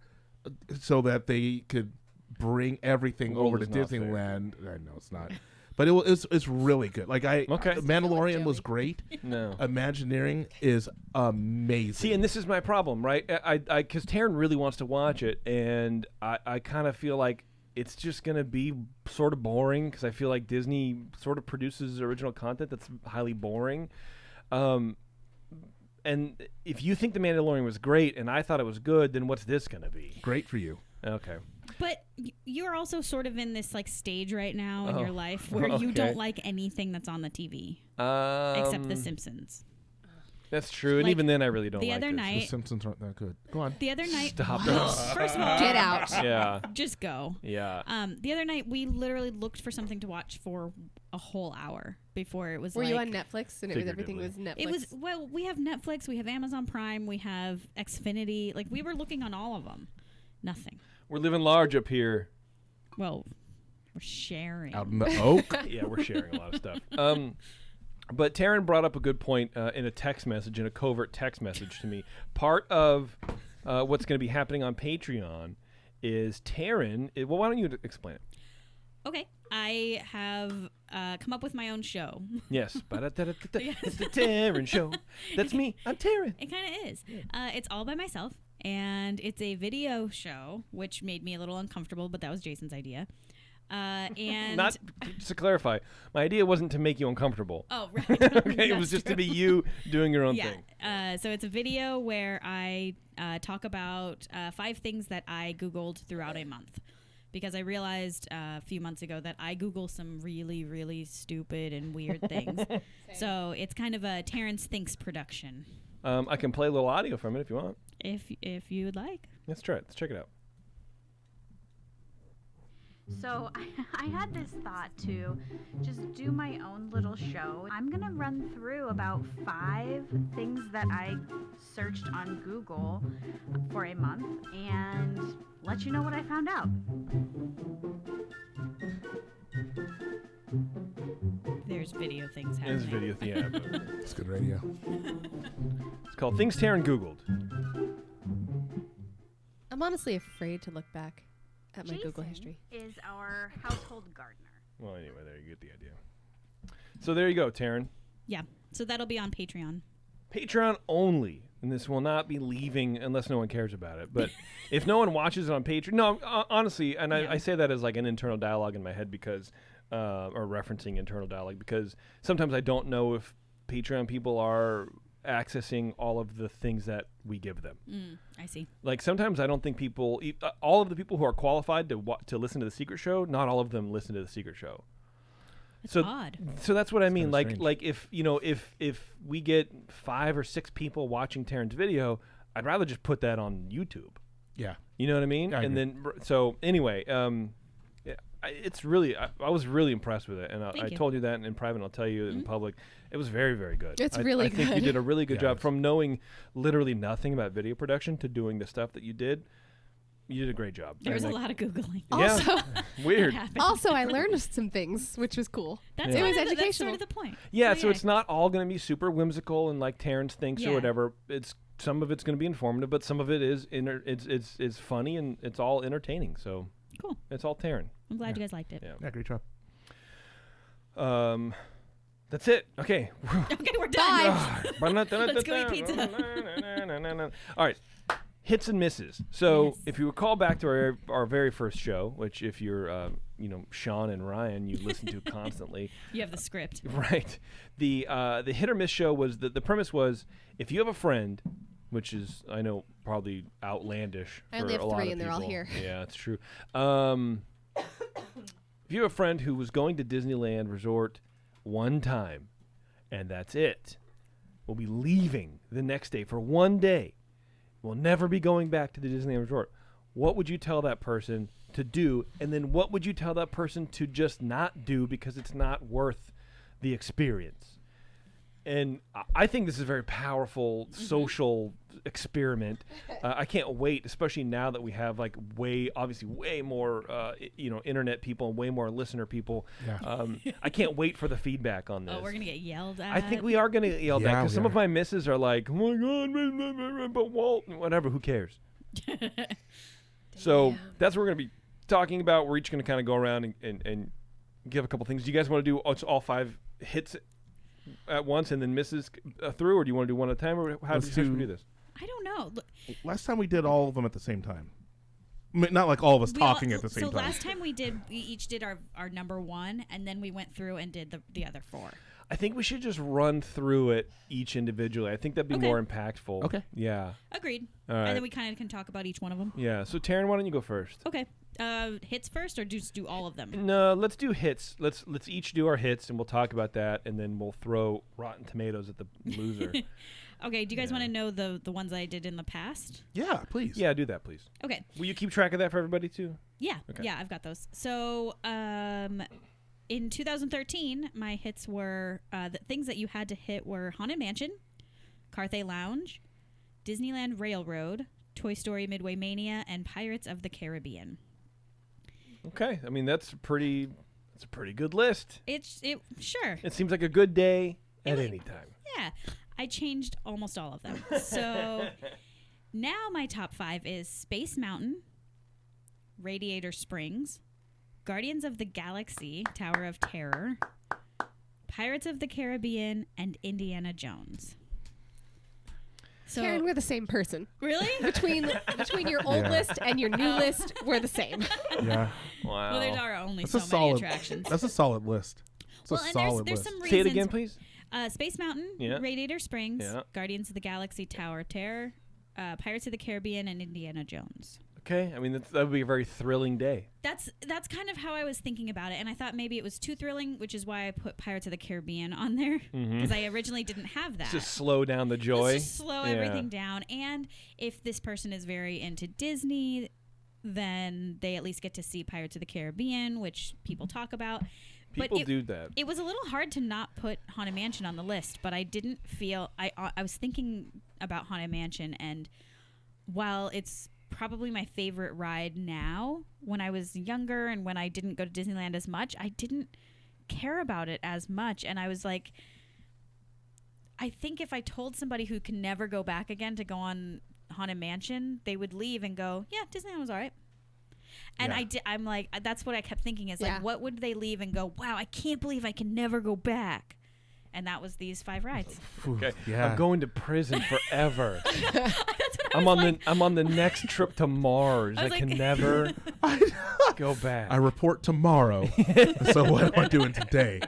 so that they could bring everything The world over to is not fair. Disneyland. I know it's not. But it's really good. Like Okay. Mandalorian was great. No. Imagineering is amazing. See, and this is my problem, right? I because Taryn really wants to watch it, and I kind of feel like it's just gonna be sort of boring because I feel like Disney sort of produces original content that's highly boring. And if you think The Mandalorian was great and I thought it was good, then what's this gonna be? Great for you. Okay. But you're also sort of in this like stage right now in Oh, your life where you okay. don't like anything that's on the TV except The Simpsons. That's true, and Like, even then, I really don't. the like other it. The night- Simpsons aren't that good. Go on. The other night, Stop First of all, Get out. Yeah. just go. Yeah. The other night we literally looked for something to watch for a whole hour before it was. Were like, you on Netflix and everything was Netflix? It was we have Netflix, we have Amazon Prime, we have Xfinity. Like we were looking on all of them. Nothing. We're living large up here. Well, we're sharing. Out in the oak. Yeah, we're sharing a lot of stuff. But Taryn brought up a good point in a text message, in a covert text message to me. Part of what's going to be happening on Patreon is Taryn. Well, why don't you explain it? Okay, I have come up with my own show. Yes. It's the Taryn Show. That's me. I'm Taryn. It kind of is. It's all by myself, and it's a video show, which made me a little uncomfortable, but that was Jason's idea. And Not just to clarify, my idea wasn't to make you uncomfortable. oh, right. Okay, it was just to be you doing your own thing. So it's a video where I talk about 5 things that I Googled throughout a month. Because I realized a few months ago that I Google some really, really stupid and weird things. So it's kind of a Terrence Thinks production. I can play a little audio from it if you want. If you would like. Let's try it. Let's check it out. So I had this thought to just do my own little show. I'm gonna run through about 5 things that I searched on Google for a month and let you know what I found out. There's video things It's happening. video, yeah. But It's good radio. it's called Things Taryn Googled. I'm honestly afraid to look back at my Google Jason history. is our household gardener. Well, anyway, there you get the idea. So there you go, Taryn. Yeah. So that'll be on Patreon. Patreon only, and this will not be leaving unless no one cares about it. But if no one watches it on Patreon, no, honestly, and Yeah. I say that as like an internal dialogue in my head because, or referencing internal dialogue because sometimes I don't know if Patreon people are accessing all of the things that we give them. I see. Like sometimes I don't think people, all of the people who are qualified to listen to the Secret Show, not all of them listen to the Secret Show. It's So- odd. So that's what I mean. kinda Like, strange. like if we get 5 or 6 people watching Taryn's video, I'd rather just put that on YouTube. Yeah. You know what I mean? I And agree. then so anyway, yeah, it's really I was really impressed with it, and I Thank you. told you that in private, and I'll tell you in public. It was very, very good. It's I really think you good. did a really good Yeah, job it's- from knowing literally nothing about video production to doing the stuff that you did. You did a great job. There was And a lot of Googling. Yeah, Also, weird. That happened. also, I learned some things, which was cool. That's Yeah. kind It was of the- educational. That's sort of the point. Yeah, So, so it's not all going to be super whimsical and like Terrence thinks or Yeah. whatever. It's some of it's going to be informative, but some of it is it's funny and it's all entertaining. So Cool. it's all Taryn. I'm glad you guys liked it. Yeah. Yeah, great job. That's it. Okay. Okay, we're done. Let's go eat pizza. All right. Hits and misses. So Yes. if you recall back to our very first show, which if you're Sean and Ryan, you listen to constantly. You have the script. Right. The hit or miss show was the premise was if you have a friend, which is I know probably outlandish. I for only have a lot 3 of and they're all people. here. Yeah, it's true. If you have a friend who was going to Disneyland Resort one time, and that's it, will be leaving the next day for one day, will never be going back to the Disneyland Resort. What would you tell that person to do? And then what would you tell that person to just not do because it's not worth the experience? And I think this is a very powerful social experiment. I can't wait, especially now that we have like way more, internet people and way more listener people. Yeah. I can't wait for the feedback on this. Oh, we're gonna get yelled at. I think we are going to get yelled at Yeah, because we some of are. my misses are like, oh my God, but Walt, whatever, who cares? So that's what we're going to be talking about. We're each going to kind of go around and give a couple things. Do you guys want to do all 5 hits at once and then misses through, or do you want to do one at a time, or how Let's do you do- do this? I don't know. Look, Last time we did all of them at the same time. I mean, not like all of us we all- talking at the same so time. last time we each did our number 1, and then we went through and did the other 4. I think we should just run through it each individually. I think that'd be Okay. more impactful. Okay. Yeah. Agreed. All right. And then we kind of can talk about each one of them. Yeah. So Taryn, why don't you go first? Okay. Hits first, or just do all of them? No, let's do hits. Let's each do our hits, and we'll talk about that, and then we'll throw Rotten Tomatoes at the loser. Okay. Do you guys Yeah. want to know the ones I did in the past? Yeah, please. Yeah, do that, please. Okay. Will you keep track of that for everybody too? Yeah. Okay. Yeah, I've got those. So, in 2013, my hits were the things that you had to hit were Haunted Mansion, Carthay Lounge, Disneyland Railroad, Toy Story Midway Mania, and Pirates of the Caribbean. Okay. I mean, that's a pretty good list. Sure. It seems like a good day at was- any time. Yeah. I changed almost all of them. So now my top 5 is Space Mountain, Radiator Springs, Guardians of the Galaxy, Tower of Terror, Pirates of the Caribbean, and Indiana Jones. So Karen, we're the same person. really? Between your old Yeah. list and your new list, we're the same. Yeah. Wow. Well, there's are only That's so a many solid. attractions. That's a solid list. It's Well, a and solid there's list. some reasons. Say it again, please. Space Mountain, Yeah. Radiator Springs, Yeah. Guardians of the Galaxy, Tower of Terror, Pirates of the Caribbean, and Indiana Jones. Okay. I mean, that would be a very thrilling day. That's kind of how I was thinking about it, and I thought maybe it was too thrilling, which is why I put Pirates of the Caribbean on there, because I originally didn't have that. Just slow down the joy. Let's just slow Yeah. everything down, and if this person is very into Disney, then they at least get to see Pirates of the Caribbean, which people talk about. People but do that. It was a little hard to not put Haunted Mansion on the list, but I didn't feel I was thinking about Haunted Mansion, and while it's probably my favorite ride now, when I was younger and when I didn't go to Disneyland as much, I didn't care about it as much. And I was like, I think if I told somebody who can never go back again to go on Haunted Mansion, they would leave and go, yeah, Disneyland was all right. And I'm like, that's what I kept thinking is like, what would they leave and go, wow, I can't believe I can never go back. And that was these 5 rides. Okay. Yeah. I'm going to prison forever. I'm on I'm on the next trip to Mars. I can never go back. I report tomorrow. So what am I doing today?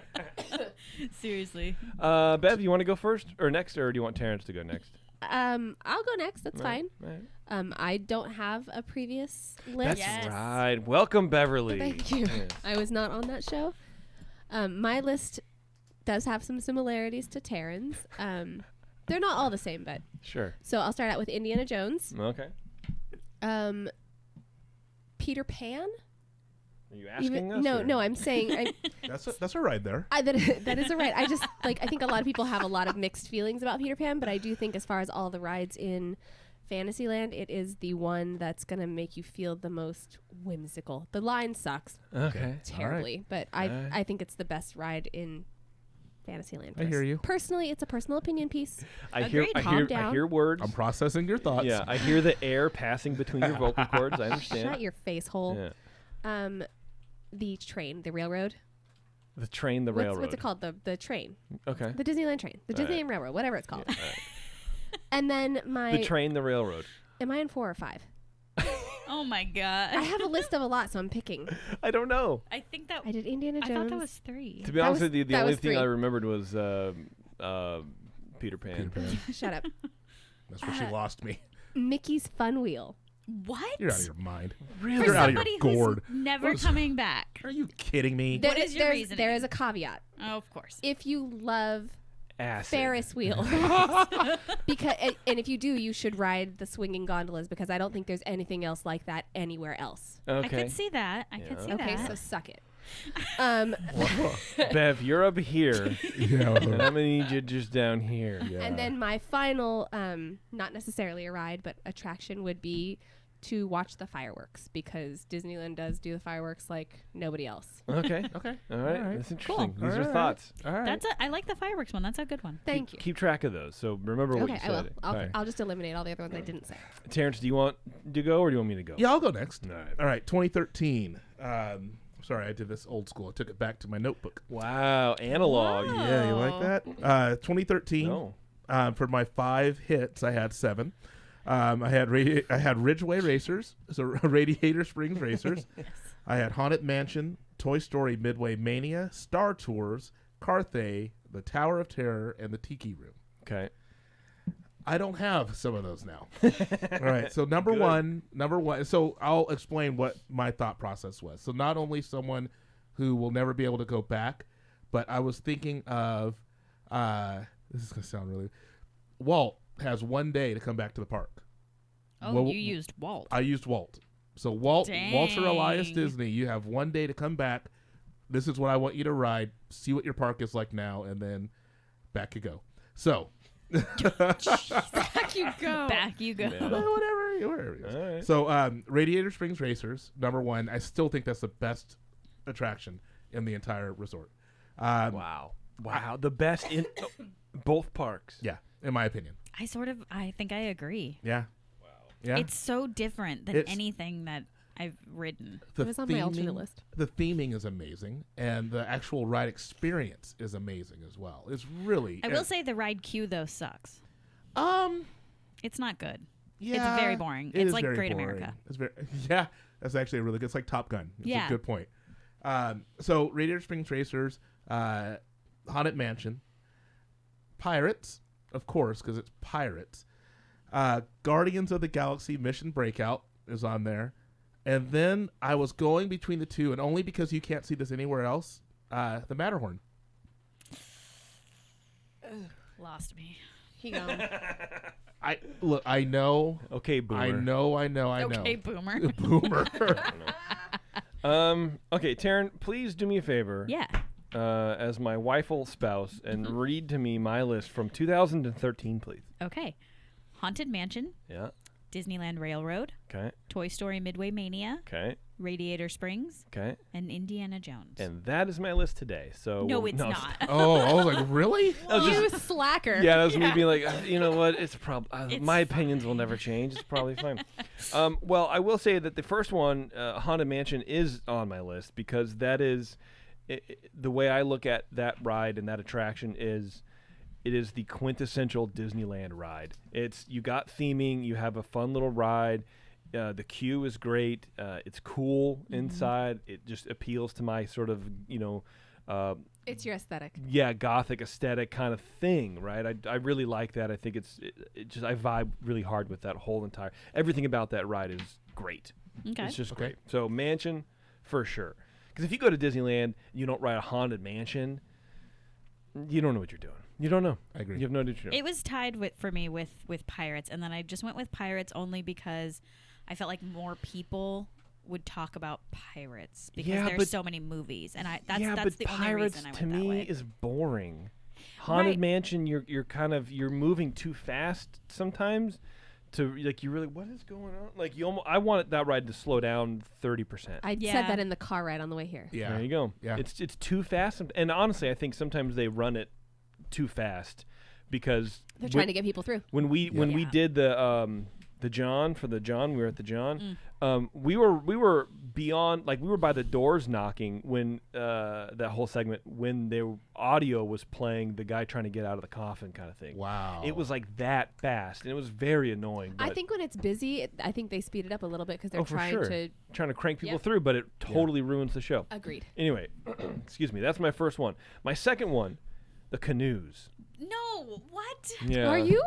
Seriously. Bev, you want to go first or next, or do you want Terrence to go next? I'll go next. That's fine. Right. I don't have a previous list. That's right. Welcome, Beverly. Thank you. Yes. I was not on that show. My list does have some similarities to Taryn's. They're not all the same, but Sure. so I'll start out with Indiana Jones. Okay. Peter Pan. Are you asking us? No, or- no. I'm saying That's a ride there. that is a ride. I just I think a lot of people have a lot of mixed feelings about Peter Pan, but I do think as far as all the rides in Fantasyland, it is the one that's gonna make you feel the most whimsical. The line sucks Okay. terribly, but I think it's the best ride in Fantasyland. I hear you. Personally, it's a personal opinion piece. I Agreed. Calm I down. hear words. I'm processing your thoughts. Yeah, I hear the air passing between your vocal cords. I understand. Shut your face hole. Yeah. The train, the railroad. The train, the railroad. What's it called? The train. Okay. The Disneyland train. The All right. Disneyland Railroad, whatever it's called. Yeah, all right. And then The train, the railroad. am I in 4 or 5? Oh my God. I have a list of a lot, so I'm picking. I don't know. I think that I did Indiana I Jones. thought that was 3. To be That honest was- with you, the that only was thing I 3. remembered was Peter Pan. Peter Pan. Shut up. That's where she lost me. Mickey's Fun Wheel. What? You're out of your mind. For You're out of your somebody gourd. who's never What's- coming back. Are you kidding me? What is your There reasoning? is a caveat. Oh, of course. If you love Acid. Ferris wheel, because and if you do, you should ride the swinging gondolas because I don't think there's anything else like that anywhere else. I Okay. could see that. I could Yeah. see Okay, that. so suck it. Bev, you're up here, Yeah. and I'm gonna need you just down here. Yeah. And then my final, not necessarily a ride, but attraction would be to watch the fireworks because Disneyland does do the fireworks like nobody else. Okay. Okay. All right. All right. That's interesting. Cool. These All are right. thoughts. All right. I like the fireworks one. That's a good one. Thank you. Keep track of those. So remember what Okay, you I will. said. All right. I'll just eliminate all the other ones I didn't say. Terrence, do you want to go or do you want me to go? Yeah, I'll go next. All right. All right, 2013. Sorry, I did this old school. I took it back to my notebook. Wow. Analog. Wow. Yeah, you like that? 2013. No. For my 5 hits, I had 7. I had Ridgeway Racers, so Radiator Springs Racers. I had Haunted Mansion, Toy Story Midway Mania, Star Tours, Carthay, the Tower of Terror, and the Tiki Room. Okay. I don't have some of those now. All right, so number one. So I'll explain what my thought process was. So not only someone who will never be able to go back, but I was thinking of this is gonna sound really. Walt has 1 day to come back to the park. Oh, Well, you used Walt. I used Walt. So Walter Elias Dang. Disney, you have 1 day to come back. This is what I want you to ride. See what your park is like now, and then back you go. So Back you go. Back you go. Yeah. whatever it is. All right. So Radiator Springs Racers, number 1. I still think that's the best attraction in the entire resort. Wow. Wow. The best in both parks. Yeah, in my opinion. I think I agree. Yeah. Wow. Yeah. It's so different than It's- anything that I've ridden. The It was on my alternate list. The theming is amazing, and the actual ride experience is amazing as well. It's really. I will say the ride queue though sucks. Um. It's not good. Yeah, very boring. it It's is like very Great boring. America. It's very yeah. That's actually a really good. It's like Top Gun. It's Yeah. a good point. So Radiator Springs Racers, Haunted Mansion, Pirates, of course, because it's pirates. Guardians of the Galaxy Mission Breakout is on there, and then I was going between the two, and only because you can't see this anywhere else, the Matterhorn. Lost me. He gone. I know. Okay, boomer. I know. Okay, boomer. Boomer. Okay, Taryn, please do me a favor. Yeah. As my wifeful spouse, and read to me my list from 2013, please. Okay. Haunted Mansion, Yeah. Disneyland Railroad, Okay. Toy Story Midway Mania, Okay. Radiator Springs, Okay. and Indiana Jones. And that is my list today. So no, it's not. Oh, I was like, really? You slacker. Yeah, that was me being like, you know what? It's probably my opinions will never change. It's probably fine. Well, I will say that the first one, Haunted Mansion, is on my list because that is the way I look at that ride and that attraction is. It is the quintessential Disneyland ride. You got theming. You have a fun little ride. The queue is great. It's cool inside. It just appeals to my sort of, It's your aesthetic. yeah, gothic aesthetic kind of thing, right? I really like that. I think I vibe really hard with that whole entire, everything about that ride is great. Okay. It's just great. So Mansion, for sure. Because if you go to Disneyland, you don't ride a Haunted Mansion, you don't know what you're doing. You don't know. I agree. You have no idea what you're doing. It was tied for me with Pirates, and then I just went with Pirates only because I felt like more people would talk about Pirates because there's so many movies, and that's the Pirates only reason I went to that me way. is boring. Haunted Right. Mansion, you're moving too fast sometimes. To like, you really, what is going on? Like, I want that ride to slow down 30%. I said that in the car ride on the way here. Yeah. There you go. Yeah. It's too fast, and honestly, I think sometimes they run it too fast because They're trying to get people through. when we did the John we were at the John. We were beyond, like, we were by the doors knocking when that whole segment when their audio was playing the guy trying to get out of the coffin kind of thing. Wow. It was like that fast, and it was very annoying. I but- think when it's busy, I think they speed it up a little bit because they're for trying sure. to. Trying to crank people Yep. through, but it totally ruins the show. Agreed. Anyway, excuse me. That's my first one. My second one, the canoes. No, what? Yeah. Are you?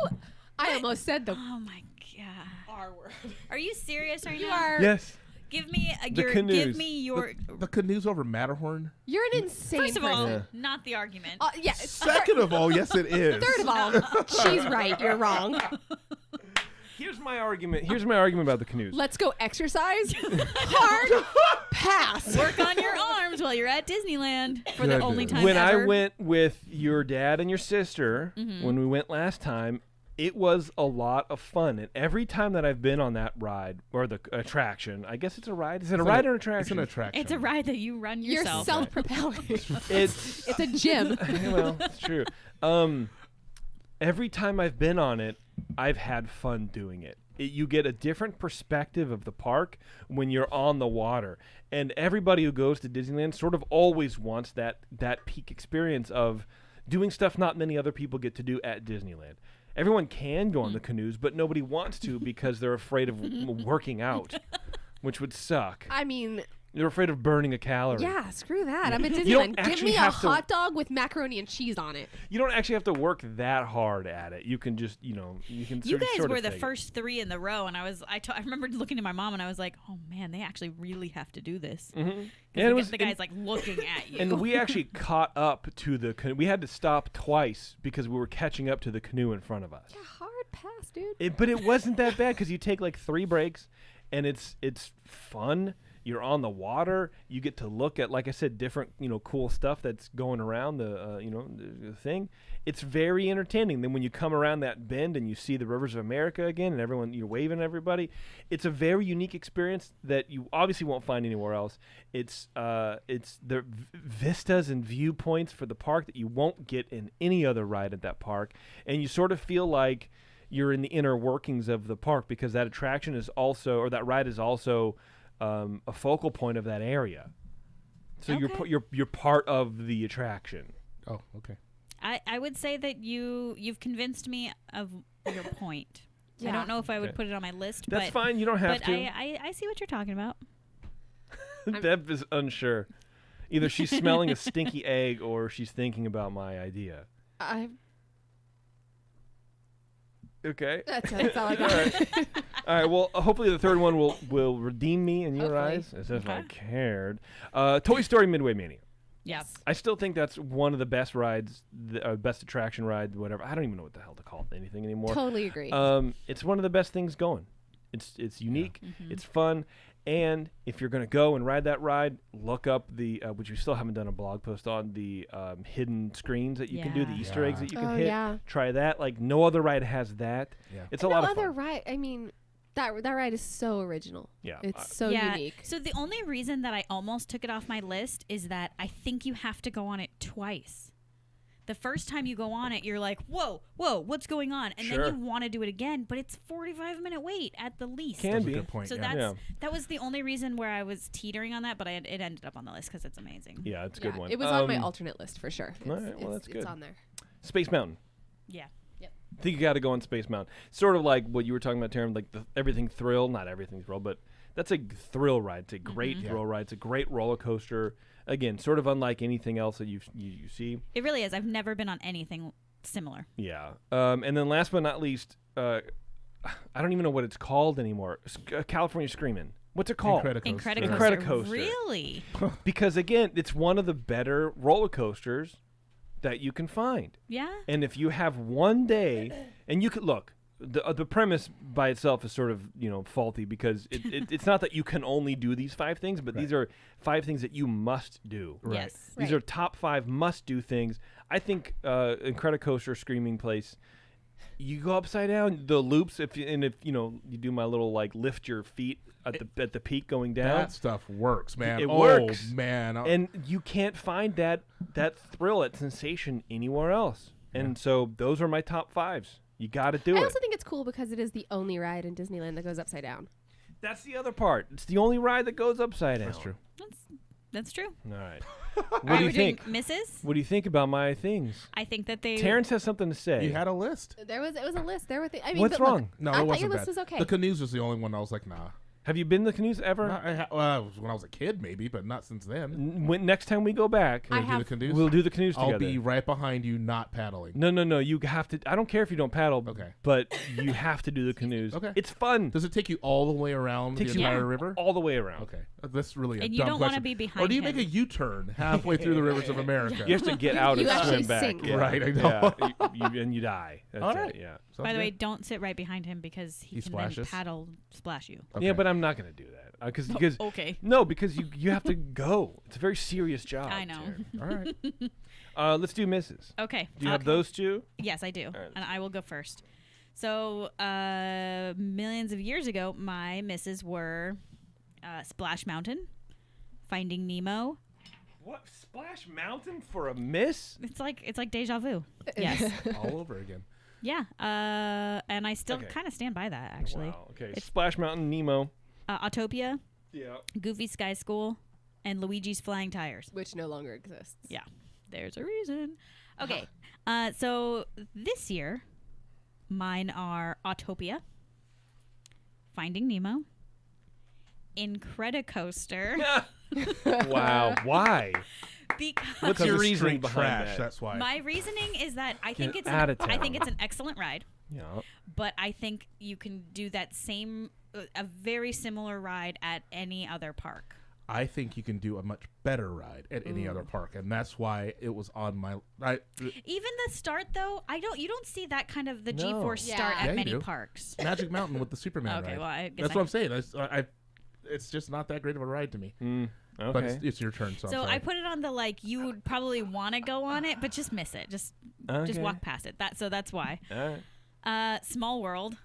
I almost said the Oh my god. R word. Are you serious right You now? are. Yes. Give me canoes. your. The canoes over Matterhorn? You're an insane First of all, person. not the argument. Yeah. Second of all, yes, it is. Third of all, she's right. You're wrong. Here's my argument. Here's my argument about the canoes. Let's go exercise. Hard pass. Work on your arms while you're at Disneyland for the Good. only time When ever. I went with your dad and your sister, when we went last time, it was a lot of fun. And every time that I've been on that ride or the attraction, I guess it's a ride. Is it a ride or an attraction? It's an attraction. It's a ride that you run You're yourself. self-propelling. It's It's a gym. well, it's true. Every time I've been on it, I've had fun doing it. You get a different perspective of the park when you're on the water. And everybody who goes to Disneyland sort of always wants that peak experience of doing stuff not many other people get to do at Disneyland. Everyone can go on the canoes, but nobody wants to because they're afraid of working out, which would suck. I mean, They're afraid of burning a calorie. yeah, screw that. I'm at You don't Disneyland. Give actually me a have to- hot dog with macaroni and cheese on it. You don't actually have to work that hard at it. You can just, you can You guys sort were of the fake it. first three in the row, and I remember looking at my mom, and I was like, "Oh man, they actually really have to do this." Mhm. 'Cause the guy's like looking at you. And we actually caught up to the canoe. We had to stop twice because we were catching up to the canoe in front of us. Yeah, hard pass, dude. But it wasn't that bad because you take like 3 breaks, and it's fun. You're on the water. You get to look at, like I said, different cool stuff that's going around the thing. It's very entertaining. Then when you come around that bend and you see the rivers of America again, and you're waving at everybody, it's a very unique experience that you obviously won't find anywhere else. It's the vistas and viewpoints for the park that you won't get in any other ride at that park, and you sort of feel like you're in the inner workings of the park because that attraction is also, or that ride is also, a focal point of that area. So Okay. you're part of the attraction. Oh, okay. I would say that you've convinced me of your point. I Yeah. don't know if I would Okay. put it on my list, That's but fine. You don't have but to. I see what you're talking about. Deb is unsure. Either she's smelling a stinky egg or she's thinking about my idea. Okay. That's all I All got. right. All right. Well, hopefully the third one will redeem me in your Hopefully. eyes, as if I Okay. cared. Toy Story Midway Mania. Yes. I still think that's one of the best rides, best attraction ride, whatever. I don't even know what the hell to call anything anymore. Totally agree. It's one of the best things going. It's unique. It's fun. And if you're going to go and ride that ride, look up the, which we still haven't done a blog post on, the hidden screens that you can do, the Yeah. Easter eggs that you can Oh, hit. yeah. Try that. Like, no other ride has that. Yeah. It's a no lot of other fun. ride. I mean, That ride is so original. Yeah. It's so yeah. unique. So the only reason that I almost took it off my list is that I think you have to go on it twice. The first time you go on it, you're like, whoa, what's going on? And Sure. then you want to do it again, but it's 45-minute wait at the least. Can That's a be. good point. So yeah. that was the only reason where I was teetering on that, but it ended up on the list because it's amazing. Yeah, it's a good one. It was on my alternate list for sure. all right, well, that's good. It's on there. Space Mountain. Yeah. I think you got to go on Space Mountain. Sort of like what you were talking about, Taryn, like the everything thrill. Not everything thrill, but that's a thrill ride. It's a great thrill ride. It's a great roller coaster. Again, sort of unlike anything else that you see. It really is. I've never been on anything similar. Yeah. And then last but not least, I don't even know what it's called anymore. California Screamin'. What's it called? Incredicoaster. Incredicoaster. Really? Because again, it's one of the better roller coasters that you can find. Yeah. And if you have one day, and you could look, the premise by itself is sort of faulty because it's not that you can only do these 5 things, but these are 5 things that you must do. Right. Yes. These are top 5 must do things. I think Incredicoaster Screaming Place. You go upside down the loops if you do my little like lift your feet at the peak going down. That stuff works, man. It works, man. And you can't find that thrill, that sensation anywhere else. And so those are my top 5s. You got to do I it. also think it's cool because it is the only ride in Disneyland that goes upside down. That's the other part. It's the only ride that goes upside down. That's true. That's true. All right. All What right, do you we're doing think? misses? What do you think about my things? I think that they. Terrence has something to say. You had a list. It was a list. There were I mean, What's but look, wrong? No, I it thought wasn't your bad. list was okay. The canoes was the only one I was like, nah. Have you been to the canoes ever? When I was a kid, maybe, but not since then. Next time we go back, I Do have- the canoes? we'll do the canoes I'll together. be right behind you, not paddling. No. You have to. I don't care if you don't paddle. Okay. But you have to do the canoes. Okay. It's fun. Does it take you all the way around Takes the you entire river? all the way around. Okay, that's really a And you dumb don't wanna question. be behind Or do you him. make a U-turn halfway through the rivers of America? You have to get out You and actually swim back. sink. Yeah. Right, I know. Yeah. And you die. That's All it. right. Yeah. Sounds By the way, good. don't sit right behind him because he He can then splashes? paddle splash you. Okay. Yeah, but I'm not going to do that because Okay. no, because you have to go. It's a very serious job. I know. Taryn. all right. Let's do misses. Okay. Do you have those two? Yes, I do. right. And I will go first. So, millions of years ago, my misses were Splash Mountain, Finding Nemo. What, Splash Mountain for a miss? It's like deja vu. Yes. all over again. Yeah. And I still Okay. kind of stand by that, actually. Wow. Okay. It's- Splash Mountain, Nemo. Autopia, Yeah. Goofy Sky School, and Luigi's Flying Tires. which no longer exists. Yeah. There's a reason. Okay. So this year, mine are Autopia, Finding Nemo, Incredicoaster. Wow. Why? Because What's Because your it's reasoning straight behind trash. that? That's why. my reasoning is that I think Get it's outta I think town. it's an excellent ride, Yeah. but I think you can do that same a very similar ride at any other park. I think you can do a much better ride at any other park, and that's why it was on my. Even the start though, you don't see that kind of the No. G-force Yeah. start Yeah, at you many do. parks. Magic Mountain with the Superman Okay, ride. well, I guess That's what I'm saying. It's just not that great of a ride to me. Okay. But it's your turn, so. I'm So sorry. I put it on the you would probably want to go on it, but just miss it. Just Okay. walk past it. That's why. All right. Small World,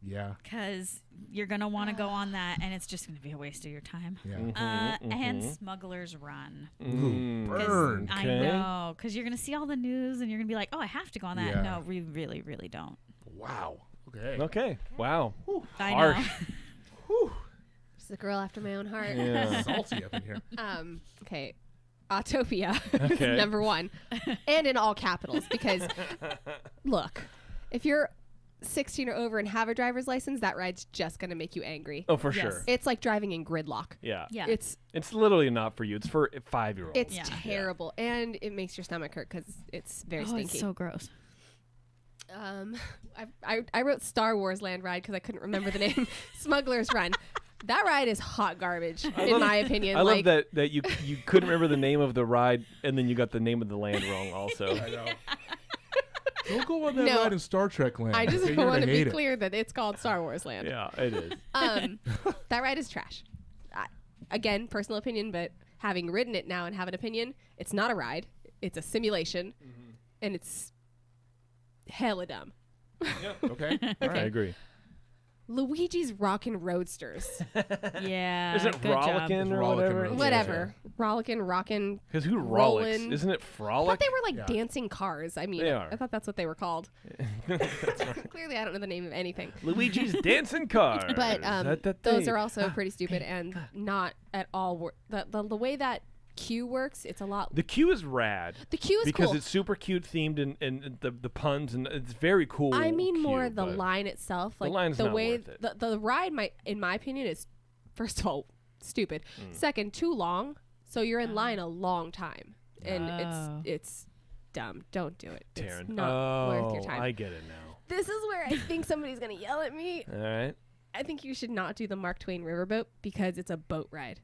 Yeah. because you're gonna want to go on that, and it's just gonna be a waste of your time. Yeah. And Smuggler's Run. Ooh, 'Cause burn. I Okay. know, because you're gonna see all the news, and you're gonna be like, oh, I have to go on that. Yeah. No, we really, really don't. Wow. Okay. Okay. Wow. I Harsh. know. Just a girl after my own heart. Yeah. Salty up in here. Okay. Autopia Okay. is number 1. And in all capitals because look, if you're 16 or over and have a driver's license, that ride's just going to make you angry. Oh, for Yes. sure. It's like driving in gridlock. Yeah. Yeah. It's Literally not for you. It's for 5-year-olds. it's Yeah. terrible and it makes your stomach hurt cuz it's very Oh, stinky. it's so gross. I wrote Star Wars Land Ride because I couldn't remember the name. Smuggler's Run. That ride is hot garbage, in my opinion. I like, love that you couldn't remember the name of the ride and then you got the name of the land wrong also. I know. Don't go on that No. ride in Star Trek land. I just okay? You're want to gonna be hate it. clear that it's called Star Wars Land. Yeah, it is. That ride is trash. Again, personal opinion, but having ridden it now and have an opinion, it's not a ride. It's a simulation, and it's hella dumb. Okay. All I right. agree. Luigi's Rockin' Roadsters. Yeah. Is it good job. Rollickin' or Rollickin' whatever? Roadsters. Whatever. Rollickin', Rockin'. Because who Rollin'. rollicks? Isn't it I frolic? thought they were like Yeah. dancing cars. I mean, They are. I thought that's what they were called. Clearly, I don't know the name of anything. Luigi's dancing cars. But That those thing. are also pretty stupid and not at all. The way that queue works, it's a lot. The queue is rad. The queue is because cool. it's super cute themed and the puns and it's very cool. I mean, more queue, the but line itself. Like line's the not way worth it. the ride, in my opinion, is first of all stupid. Second, too long. So you're in line a long time, and Oh. it's dumb. Don't do it. Taryn. It's not worth your time. I get it now. This is where I think somebody's gonna yell at me. All right. I think you should not do the Mark Twain Riverboat because it's a boat ride,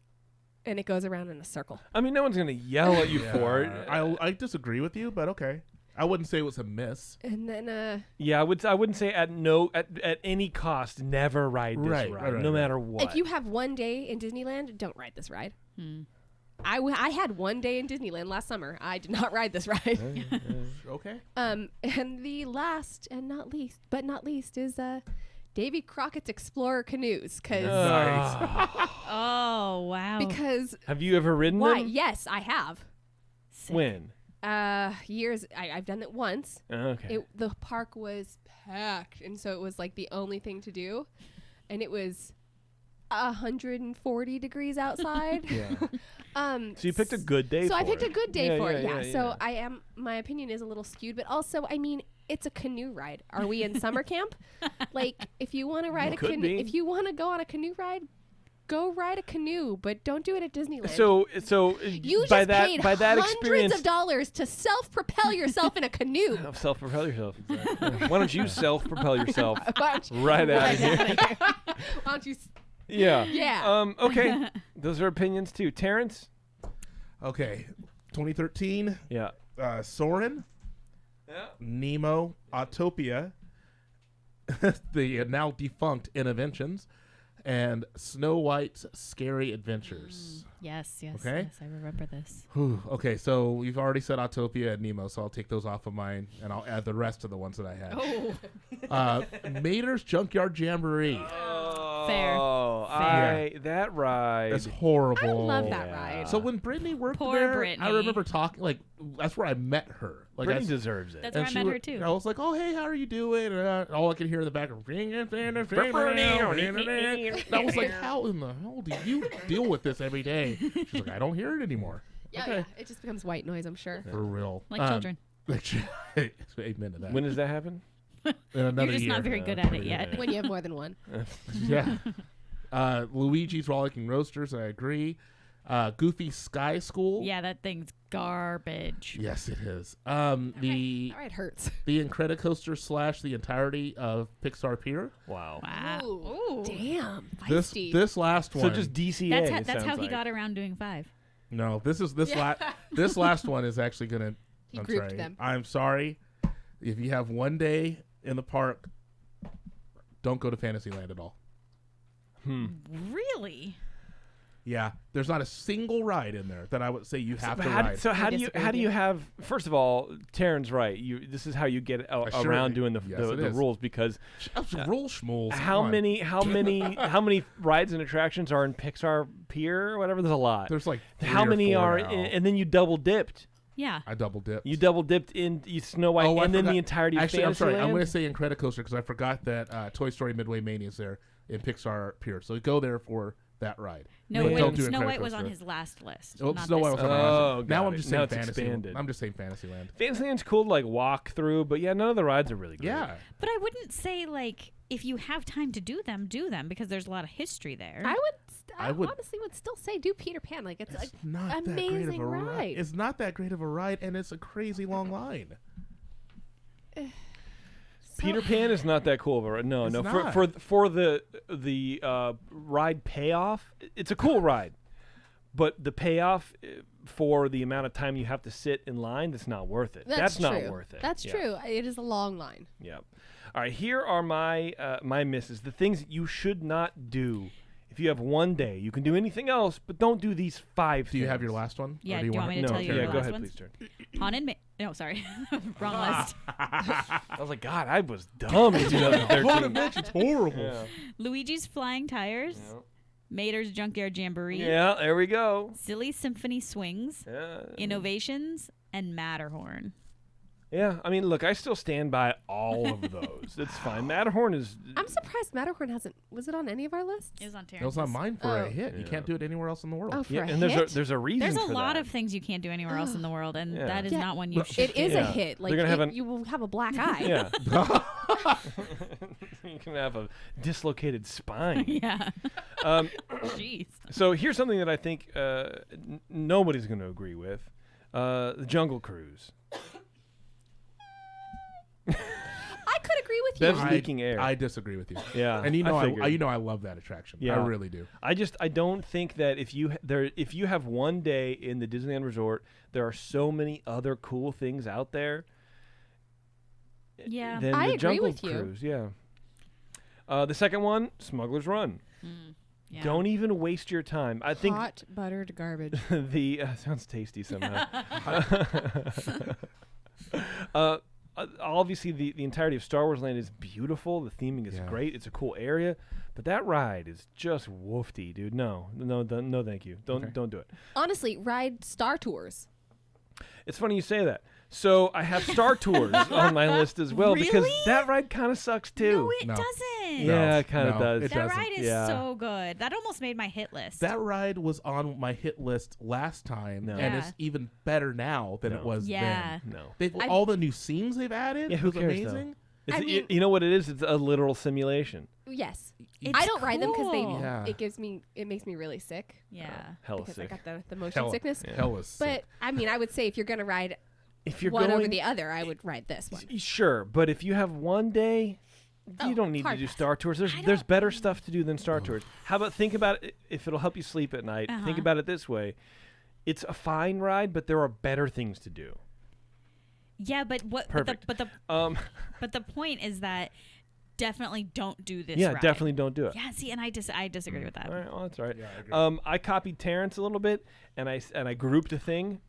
and it goes around in a circle. I mean, no one's gonna yell at you for it. I disagree with you, but okay. I wouldn't say it was a miss. And then Yeah, I wouldn't say at any cost never ride this Right, ride, right, right, no right. matter what. if you have one day in Disneyland, don't ride this ride. Hmm. I had one day in Disneyland last summer. I did not ride this ride. Okay. And the last and not least is Davy Crockett's Explorer canoes. Oh, wow. Because Have you ever ridden why? them? Yes, I have. Sick. When? Years. I've done it once. Okay. The park was packed, and so it was like the only thing to do, and it was 140 degrees outside. Yeah. So you picked a good day. So I for picked it. a good day for it. Yeah. So my opinion is a little skewed, but also, I mean, it's a canoe ride. Are we in summer camp? Like, if you want to ride a Could canoe, be. if you want to go on a canoe ride, go ride a canoe, but don't do it at Disneyland. So you by just paid that hundreds experience, of dollars to self-propel yourself in a canoe. self-propel yourself. Why don't you self-propel yourself Why don't you- right out of here? Why don't you? Yeah. Yeah. Okay. Those are opinions too. Terrence. Okay. 2013. Yeah. Soren. Yeah. Nemo. Autopia. The now defunct Interventions. And Snow White's Scary Adventures. Yes. Okay. Yes, I remember this. Whew. Okay, so we've already said Autopia and Nemo, so I'll take those off of mine, and I'll add the rest of the ones that I had. Oh. Mater's Junkyard Jamboree. Fair. Oh, that ride. That's horrible. I love that Yeah. ride. So when Brittany worked Poor there, I Brittany. remember talking, like, that's where I met her. Like, Brittany I, deserves it. That's where I met her too. I was like, oh, hey, how are you doing? And all I could hear in the background, and I was like, how in the hell do you deal with this every day? She's like, I don't hear it anymore. Yeah, Okay. yeah, it just becomes white noise, I'm sure. For real. Like children. Amen to that. When does that happen? In another You're just year. not very good at it yet. When you have more than one. Yeah. Luigi's Rollicking Roasters, I agree. Goofy Sky School. Yeah, that thing's garbage. Yes, it is. The That ride hurts. the Incredicoaster / the entirety of Pixar Pier. Wow. Wow. Ooh. Damn. This Feisty. this last one. So just DCA. That's how sounds he like. got around doing 5. No, this this last one is actually gonna. He I'm grouped sorry. them. I'm sorry. If you have one day in the park, don't go to Fantasyland at all. Really? Yeah, there's not a single ride in there that I would say you have to ride. So how I do you disagree how with do you you. have? First of all, Taryn's right. This is how you get Sure, around doing the yes, it the is. rules because Roll schmools. how come on. many rides and attractions are in Pixar Pier or whatever? There's a lot. There's like How 3 or many 4 are? now. And then you double dipped. Yeah. I double dipped. You double dipped in Snow White I and then forgot- the entirety of Actually, I'm sorry. I'm Fantasyland? going to say Incredicoaster because I forgot that Toy Story Midway Mania is there in Pixar Pier. So go there for that ride. No, Man. Don't do Snow White was Incredicoaster. on his last list. Oh, not Snow White this was on one. my Oh, list. Now got I'm it. just Now saying it's Fantasy. expanded. I'm just saying Fantasyland. Fantasyland's cool to like walk through, but yeah, none of the rides are really good. Yeah. But I wouldn't say, like, if you have time to do them, because there's a lot of history there. I would- honestly would still say do Peter Pan. Like it's It's like not that great of amazing a ride. It's not that great of a ride, and it's a crazy long line. Peter Pan is not that cool of a ride. No, It's no. not. For the ride payoff, it's a cool ride, but the payoff for the amount of time you have to sit in line, that's not worth it. That's true. not worth it. That's Yeah. true. It is a long line. Yeah. All right. Here are my my misses. The things that you should not do. If you have one day, you can do anything else, but don't do these 5 Do you things. have your last one? Yeah, Or do you want me to No, tell you yeah, the go last ahead, ones? please, Jared. No, sorry. Wrong list. I was like, God, I was dumb in 2013. It's horrible. Yeah. Luigi's Flying Tires. Mater's Junkyard Jamboree. Yeah, there we go. Silly Symphony Swings. Innovations. And Matterhorn. Yeah, I mean, look, I still stand by all of those. It's fine. Matterhorn is... I'm surprised Matterhorn hasn't. Was it on any of our lists? It was on It Terrence's. was on mine for a Oh. hit. You can't do it anywhere else in the world. Oh, for Yeah, a and hit? there's a reason There's a for lot that. of things you can't do anywhere else in the world, and Yeah. that is Yeah. not one you should It is do. a Yeah. hit. They're Like gonna have you will have a black eye. Yeah. You can have a dislocated spine. Yeah. Um, Jeez. so here's something that I think nobody's going to agree with. The Jungle Cruise. I could agree with you. Bev's leaking air. I disagree with you. Yeah. And you know, figured. I love that attraction. Yeah. I really do. I don't think that if you have one day in the Disneyland Resort, there are so many other cool things out there. Yeah. Than I the agree Jungle with you. Cruise. Yeah. The second one, Smuggler's Run. Yeah. Don't even waste your time. I think Hot buttered garbage. the sounds tasty somehow. Obviously, the entirety of Star Wars Land is beautiful. The theming is great. It's a cool area, but that ride is just woofy, dude. No, thank you. Don't do it. Honestly, ride Star Tours. It's funny you say that. So I have Star Tours on my list as well because Really? that ride kind of sucks too. No, it No. doesn't. Yeah, it kind of No, does. it That doesn't. ride is Yeah. so good. That almost made my hit list. That ride was on my hit list last time, No. and Yeah. it's even better now than No. it was Yeah. then. No. They've all the new scenes they've added. Yeah, who was cares, amazing. It's, I mean- you know what it is? It's a literal simulation. Yes. It's I don't ride them because cool. Yeah. it makes me really sick. Yeah. Hella Because sick. I got the motion Hella- sickness. Yeah. Hell was But I mean, I would say if you're gonna ride If you're one going over the other, I would ride this one. Sure, but if you have one day, Oh, you don't need to hard do pass. Star Tours. There's better stuff to do than Star Tours. How about think about it if it'll help you sleep at night. Think about it this way: it's a fine ride, but there are better things to do. Yeah, but what? Perfect. But the point is that definitely don't do this. Yeah, ride. definitely don't do it. Yeah. See, and I disagree with that. All right, well, that's all right. Yeah, I agree. I copied Terrence a little bit, and I grouped a thing.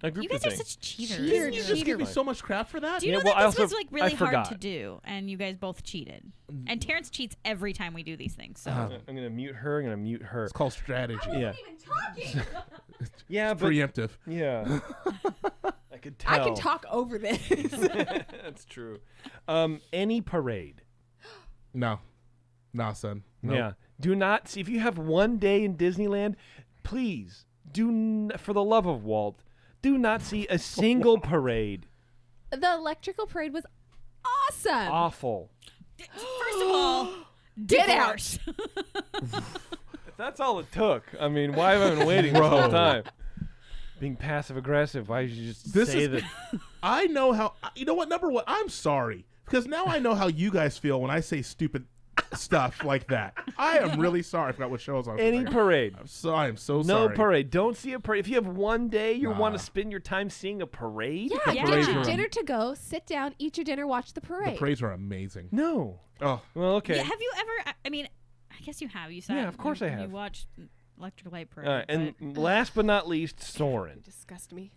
I grouped You guys a are thing. such cheaters. You're You just give me Fine. so much crap for that. Do you Yeah, know well, that I this also- was like really I hard forgot. to do, and you guys both cheated? And Terrence cheats every time we do these things. So I'm gonna mute her. I'm gonna mute her. It's called strategy. Yeah. Even talking. Yeah, but Preemptive. yeah. I could tell. I can talk over this. That's true. Any parade. No, son. Nope. Yeah. Do not see if you have one day in Disneyland, please for the love of Walt, do not see a single parade. The electrical parade was awesome. Awful. first of all, Get out. divorce. If that's all it took, I mean, why have I been waiting this whole time? Being passive aggressive. Why did you just This say is- that? I know how. You know what? Number one, I'm sorry because now I know how you guys feel when I say stupid stuff like that. I am really sorry. I forgot what show I was on. Any parade. I am so No sorry. parade. Don't see a parade. If you have one day you want Nah. to spend your time seeing a parade? Yeah, Yeah. get parades your are- dinner to go, sit down, eat your dinner, watch the The parade. parades are amazing. No. Oh, Well, okay. Yeah, have you ever? I mean, I guess you have. You said. Yeah, of course you, I have. You watched Electric Light Parade. All right, and but- last but not least, Soarin'. You disgust me.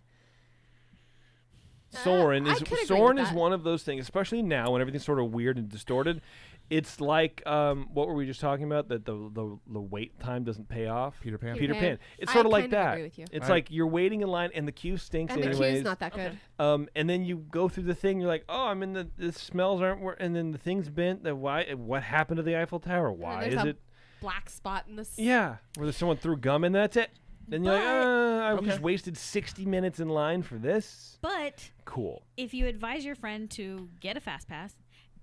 Soarin' I is could agree Soarin' with is that. one of those things, especially now when everything's sort of weird and distorted. It's like what were we just talking about? That the wait time doesn't pay off. Peter Pan. Peter Pan. Pan. It's I sort of like kind of that. agree with you. It's I- like you're waiting in line and the queue stinks And the anyways. queue's not that good. And then you go through the thing. You're like, oh, I'm in the smells aren't. And then the thing's bent. What happened to the Eiffel Tower? Why there's is a it? Black spot in this. Yeah, where someone threw gum and that's it. Then you're like, But- I just wasted 60 minutes in line for this. But Cool. if you advise your friend to get a fast pass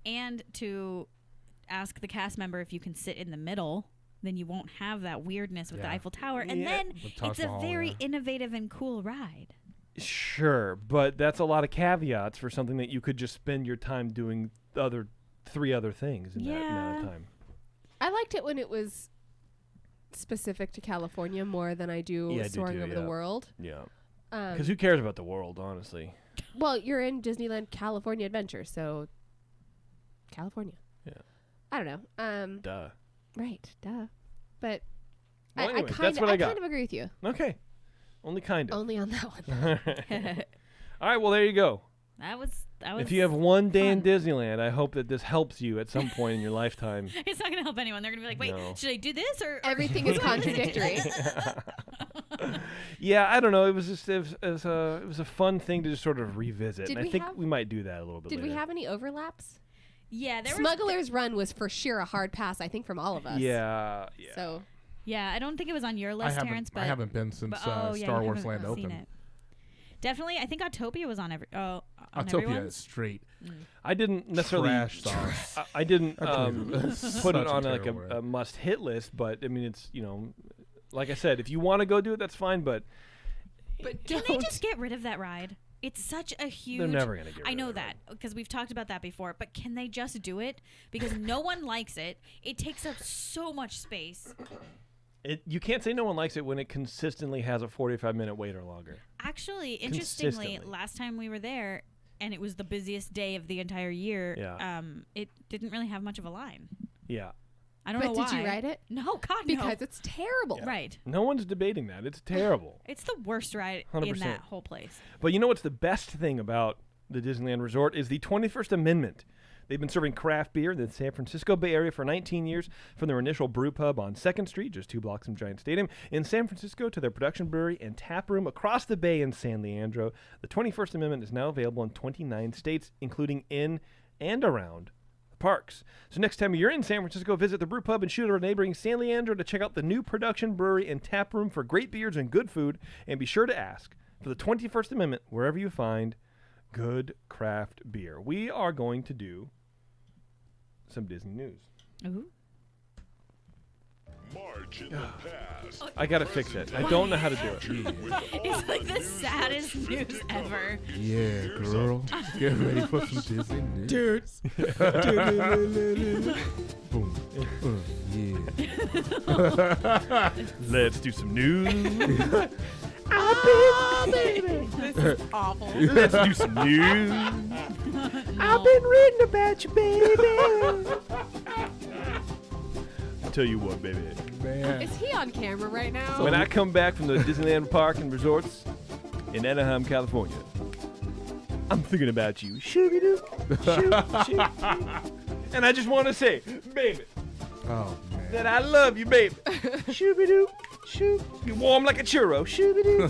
and to ask the cast member if you can sit in the middle, then you won't have that weirdness with the Yeah. Eiffel Tower. And Yeah. then The Taj it's a Mahal, very yeah. innovative and cool ride. Sure, but that's a lot of caveats for something that you could just spend your time doing three other things in that amount of Yeah. time. I liked it when it was specific to California more than I do Yeah, I do soaring too, over yeah. the world. Yeah. Um, Because who cares about the world, honestly? well, you're in Disneyland California Adventure, so California. Yeah. I don't know. Duh. Right, duh. But Well, I anyway, kind that's of what I got. kind of agree with you. Okay. Only kind of. Only on that one. All right, well, there you go. That was. If you have one day in fun. Disneyland, I hope that this helps you at some point in your lifetime. It's not going to help anyone. They're going to be like, wait, No. should I do this or Everything is contradictory. Yeah, I don't know. It was just it was a fun thing to just sort of revisit, Did and I we think have- we might do that a little bit. Did we later. have any overlaps? Yeah, there Smuggler's Run was for sure a hard pass, I think, from all of us. Yeah. So Yeah, I don't think it was on your list, Terrence. But I haven't been since but, oh, yeah, Star you Wars haven't Land seen Open. it. Definitely, I think Autopia was on on Autopia everyone's. is straight I didn't necessarily. trash sauce. I didn't That's put it such a on like terrible word. a must-hit list, but I mean, it's like I said, if you want to go do it, that's fine. But but Can don't. they just get rid of that ride? It's such a huge. they're never gonna get rid I know of that because we've talked about that before. But can they just do it? Because no one likes it. It takes up so much space. You can't say no one likes it when it consistently has a 45-minute wait or longer. Actually, interestingly, Consistently. last time we were there, and it was the busiest day of the entire year. Yeah. It didn't really have much of a line. Yeah. I don't But know why. did you ride it? No, God, Because no. it's terrible. Right. No one's debating that. It's terrible. It's the worst ride in 100%. that whole place. But you know what's the best thing about the Disneyland Resort is the 21st Amendment. They've been serving craft beer in the San Francisco Bay Area for 19 years, from their initial brew pub on 2nd Street, just 2 blocks from Giant Stadium, in San Francisco, to their production brewery and tap room across the bay in San Leandro. The 21st Amendment is now available in 29 states, including in and around the parks. So next time you're in San Francisco, visit the brew pub and shoot over neighboring San Leandro to check out the new production brewery and tap room for great beers and good food. And be sure to ask for the 21st Amendment wherever you find good craft beer. We are going to do some Disney news. Ooh. March in the past. I gotta fix it. I don't know how to do it. It's like the saddest news ever. Yeah, girl. Get ready for some Disney news. Dude. Boom. Yeah. Let's do some news. This is awful. Let's do some news. I've been reading about you, baby. I'll tell you what, baby. Man. Is he on camera right now? When I come back from the Disneyland Park and Resorts in Anaheim, California, I'm thinking about you. Shoo-be-doo, shoo-be-doo. And I just want to say, baby, Oh, man. that I love you, baby. Shoo-be-doo, shoo. You're warm like a churro. Shoo-be-doo.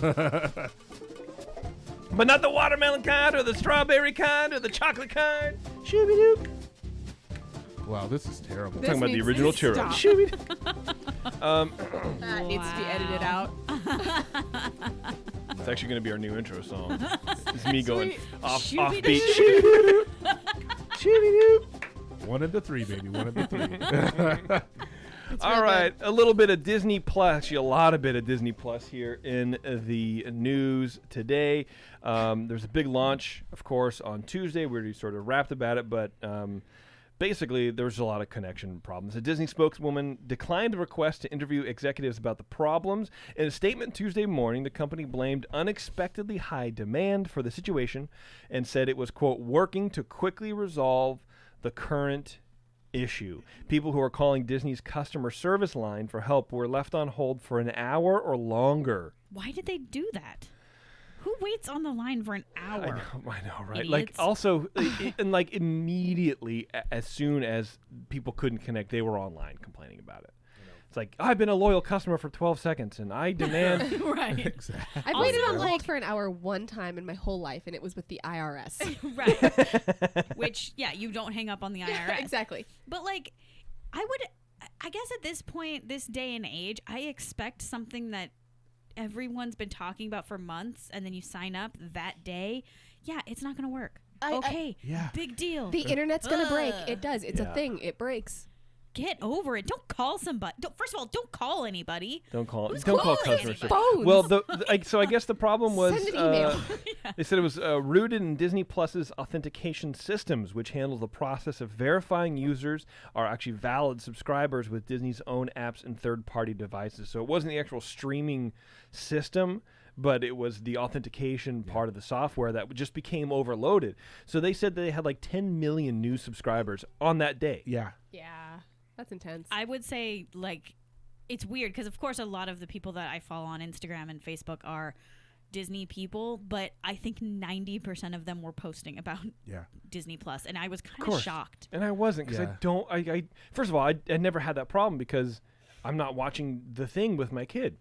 But not the watermelon kind or the strawberry kind or the chocolate kind. Shoo-be-doo. Wow, this is terrible. This Talking about the needs original to churro. stop. Shoo-be-doo. That needs to be edited out. It's actually going to be our new intro song. It's me going Shoo-be-doo. offbeat. Shoo-be-doo. Shoo-be-doo. 1 into 3, baby. 1 into 3. All right, a little bit of Disney Plus, actually a lot of bit of Disney Plus here in the news today. There's a big launch, of course, on Tuesday. We already sort of rapped about it, but basically there's a lot of connection problems. A Disney spokeswoman declined a request to interview executives about the problems. In a statement Tuesday morning, the company blamed unexpectedly high demand for the situation and said it was, quote, working to quickly resolve the current issue. People who are calling Disney's customer service line for help were left on hold for an hour or longer. Why did they do that? Who waits on the line for an hour? I know, right? Like, Idiots. also, and like immediately, as soon as people couldn't connect, they were online complaining about it. It's like, I've been a loyal customer for 12 seconds, and I demand. Right. Exactly. I've waited on Also, hold for an hour one time in my whole life, and it was with the IRS. Right. Which, yeah, you don't hang up on the IRS. Exactly. But, like, I guess at this point, this day and age, I expect something that everyone's been talking about for months, and then you sign up that day. Yeah, it's not going to work. Okay. Yeah. Big deal. The internet's gonna break. Ugh. It does. It's Yeah. a thing. It breaks. Get over it. Don't call somebody. First of all, don't call anybody. Don't call. Who's Don't call calling customer service. Phones. Well, so I guess the problem was Send an email. they said it was rooted in Disney Plus's authentication systems, which handles the process of verifying users are actually valid subscribers with Disney's own apps and third-party devices. So it wasn't the actual streaming system, but it was the authentication part of the software that just became overloaded. So they said they had like 10 million new subscribers on that day. Yeah. Yeah, that's intense. I would say, like, it's weird because, of course, a lot of the people that I follow on Instagram and Facebook are Disney people, but I think 90% of them were posting about Yeah. Disney Plus, and I was kind of course. shocked. And I wasn't, because I first of all, I never had that problem because I'm not watching the thing with my kid.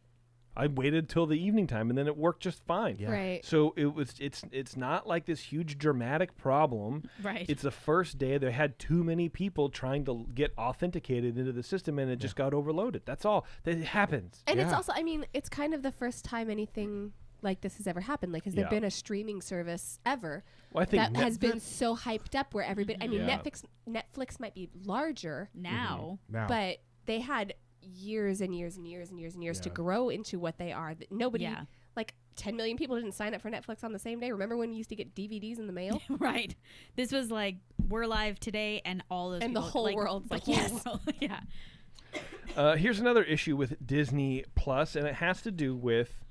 I waited till the evening time, and then it worked just fine. Yeah. Right. So it's not like this huge dramatic problem. Right. It's the first day they had too many people trying to get authenticated into the system, and it just got overloaded. That's all. That happens. And it's Yeah. also, I mean, it's kind of the first time anything like this has ever happened. Like, has there Yeah. been a streaming service ever Well, I think that has been so hyped up where everybody, I mean, Yeah. Netflix might be larger, Now, Now. but they had years and years and years and years and years to Yeah. grow into what they are. That nobody, Yeah. like 10 million people didn't sign up for Netflix on the same day. Remember when you used to get DVDs in the mail? right. This was like, we're live today, and all those And the people, whole like, world's the like, whole yes. world, yeah. Here's another issue with Disney Plus, and it has to do with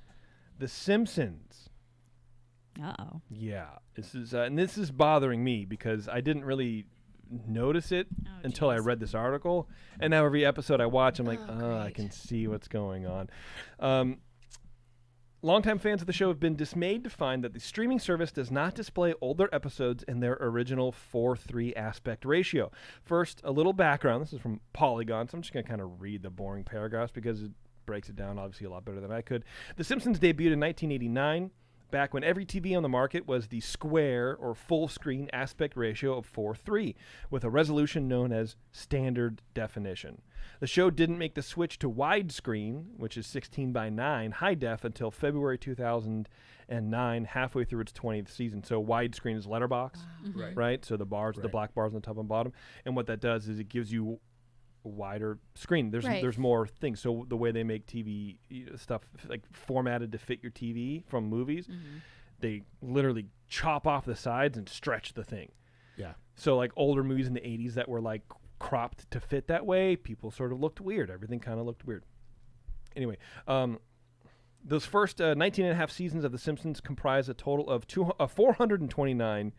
The Simpsons. Uh-oh. Yeah, this is bothering me because I didn't really notice it until I geez. read this article, and now every episode I watch, I'm like, Oh, I great. can see what's going on. Longtime fans of the show have been dismayed to find that the streaming service does not display older episodes in their original 4:3 aspect ratio. First, a little background. This is from Polygon, so I'm just going to kind of read the boring paragraphs because it breaks it down obviously a lot better than I could. The Simpsons debuted in 1989. Back when every TV on the market was the square or full screen aspect ratio of 4:3, with a resolution known as standard definition. The show didn't make the switch to widescreen, which is 16:9 high def, until February 2009, halfway through its 20th season. So widescreen is letterbox, right? So the bars, the Right. black bars on the top and bottom, and what that does is it gives you a wider screen. There's Right. there's more things. So the way they make TV stuff like formatted to fit your TV from movies, they literally chop off the sides and stretch the thing. Yeah. So like older movies in the 80s that were like cropped to fit that way, people sort of looked weird. Everything kind of looked weird. Anyway, those first 19 and a half seasons of The Simpsons comprise a total of 429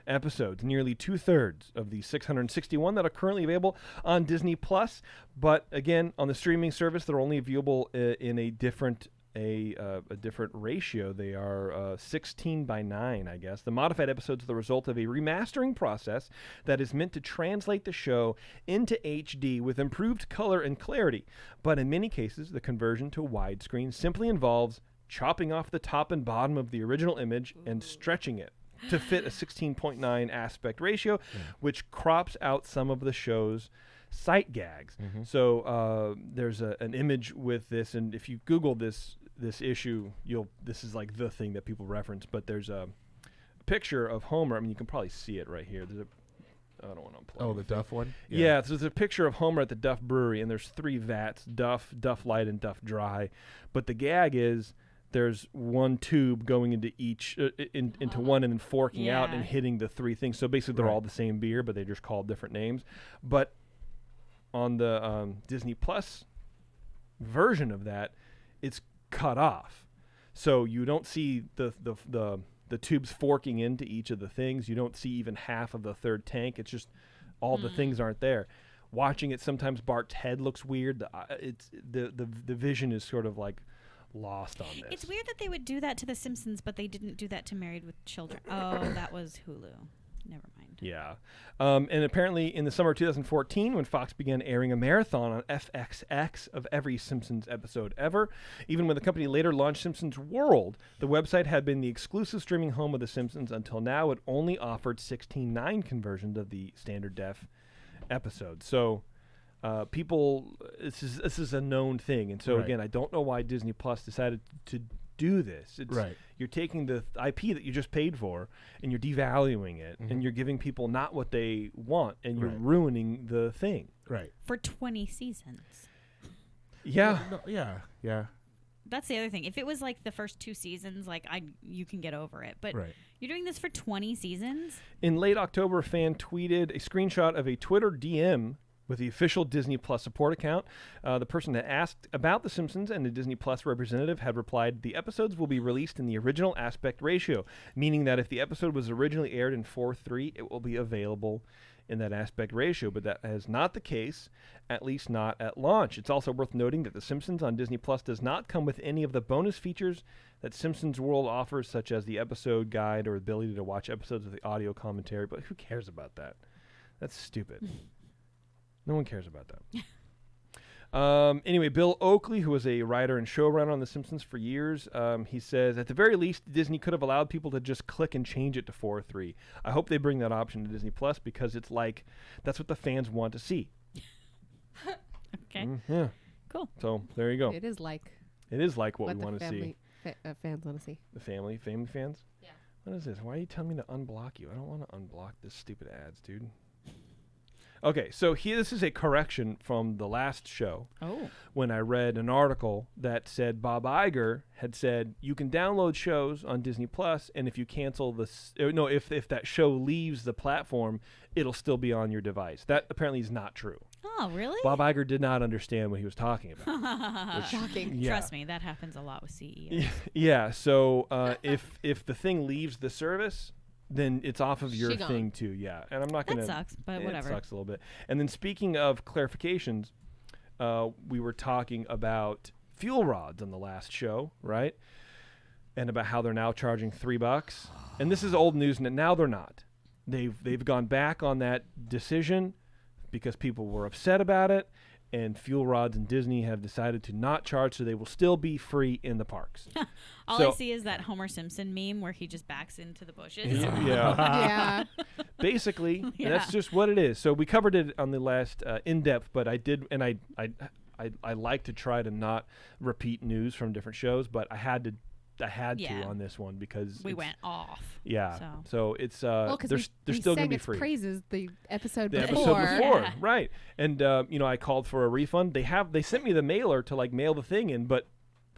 episodes, nearly 2/3 of the 661 that are currently available on Disney Plus. But again, on the streaming service, they're only viewable in a different ratio. They are 16:9, I guess. The modified episodes are the result of a remastering process that is meant to translate the show into HD with improved color and clarity. But in many cases, the conversion to widescreen simply involves chopping off the top and bottom of the original image and stretching it to fit a 16:9 aspect ratio, which crops out some of the show's sight gags. So there's an image with this, and if you Google this issue, this is like the thing that people reference. But there's a picture of Homer. I mean, you can probably see it right here. I don't want to unplug. Oh, the Duff one? Yeah, so there's a picture of Homer at the Duff Brewery, and there's 3 vats: Duff, Duff Light, and Duff Dry. But the gag is there's one tube going into each into one and then forking out and Yeah. hitting the 3 things. So basically, they're Right. all the same beer, but they just call different names. But on the Disney Plus version of that, it's cut off, so you don't see the tubes forking into each of the things. You don't see even half of the third tank. It's just all the things aren't there. Watching it, sometimes Bart's head looks weird. The vision is sort of like lost on this. It's weird that they would do that to The Simpsons, but they didn't do that to Married with Children. Oh, that was Hulu. Never mind. Yeah. And apparently in the summer of 2014, when Fox began airing a marathon on FXX of every Simpsons episode ever, even when the company later launched Simpsons World, the website had been the exclusive streaming home of The Simpsons. Until now, it only offered 16:9 conversions of the standard def episodes. So this is a known thing. And so, Right. again, I don't know why Disney Plus decided to do this. Right. You're taking the IP that you just paid for and you're devaluing it, and you're giving people not what they want, and you're Right. ruining the thing. Right. For 20 seasons. Yeah. No, yeah. That's the other thing. If it was like the first 2 seasons, like you can get over it. But Right. you're doing this for 20 seasons? In late October, a fan tweeted a screenshot of a Twitter DM With the official Disney Plus support account, the person that asked about The Simpsons and the Disney Plus representative had replied, the episodes will be released in the original aspect ratio, meaning that if the episode was originally aired in 4:3, it will be available in that aspect ratio, but that is not the case, at least not at launch. It's also worth noting that The Simpsons on Disney Plus does not come with any of the bonus features that Simpsons World offers, such as the episode guide or ability to watch episodes with the audio commentary, but who cares about that? That's stupid. No one cares about that. Anyway, Bill Oakley, who was a writer and showrunner on The Simpsons for years, he says, at the very least, Disney could have allowed people to just click and change it to 4:3. I hope they bring that option to Disney Plus because it's like, that's what the fans want to see. Okay. Yeah. Cool. So there you go. It is like what we want to see. Fans want to see. The family fans? Yeah. What is this? Why are you telling me to unblock you? I don't want to unblock this stupid ads, dude. Okay, so this is a correction from the last show. Oh. When I read an article that said Bob Iger had said you can download shows on Disney Plus, and if you cancel if that show leaves the platform, it'll still be on your device. That apparently is not true. Oh, really? Bob Iger did not understand what he was talking about. Shocking. Yeah. Trust me, that happens a lot with CEOs. Yeah. So if the thing leaves the service, then it's off of your thing too. Yeah. And I'm not going to. That sucks, but whatever. It sucks a little bit. And then speaking of clarifications, we were talking about fuel rods on the last show, right? And about how they're now charging $3. And this is old news. And now they're not. They've gone back on that decision because people were upset about it. And fuel rods and Disney have decided to not charge, so they will still be free in the parks. All I see is that Homer Simpson meme where he just backs into the bushes. Yeah. Yeah. Basically, Yeah. that's just what it is. So we covered it on the last in-depth, but I did, and I like to try to not repeat news from different shows, but I had to on this one because we went off. Yeah. So it's well, they're still going to be free. Praises the episode The before. episode before, Yeah. right? And I called for a refund. They sent me the mailer to like mail the thing in, but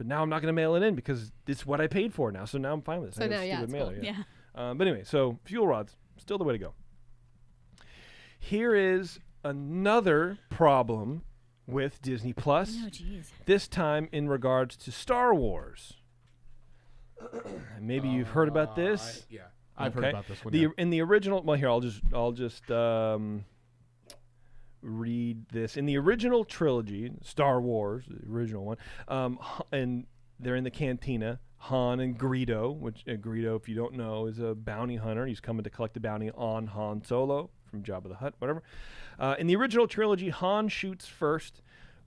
now I'm not going to mail it in because it's what I paid for now. So now I'm fine with this. So I got a now, yeah, stupid it's mailer, cool. Yeah. But anyway, so fuel rods still the way to go. Here is another problem with Disney Plus. Oh, jeez. This time in regards to Star Wars. Maybe you've heard about this. I've heard Okay. about this one. In the original, well, here I'll just read this. In the original trilogy, Star Wars, the original one, and they're in the cantina. Han and Greedo, which Greedo, if you don't know, is a bounty hunter. He's coming to collect the bounty on Han Solo from Jabba the Hutt, whatever. In the original trilogy, Han shoots first,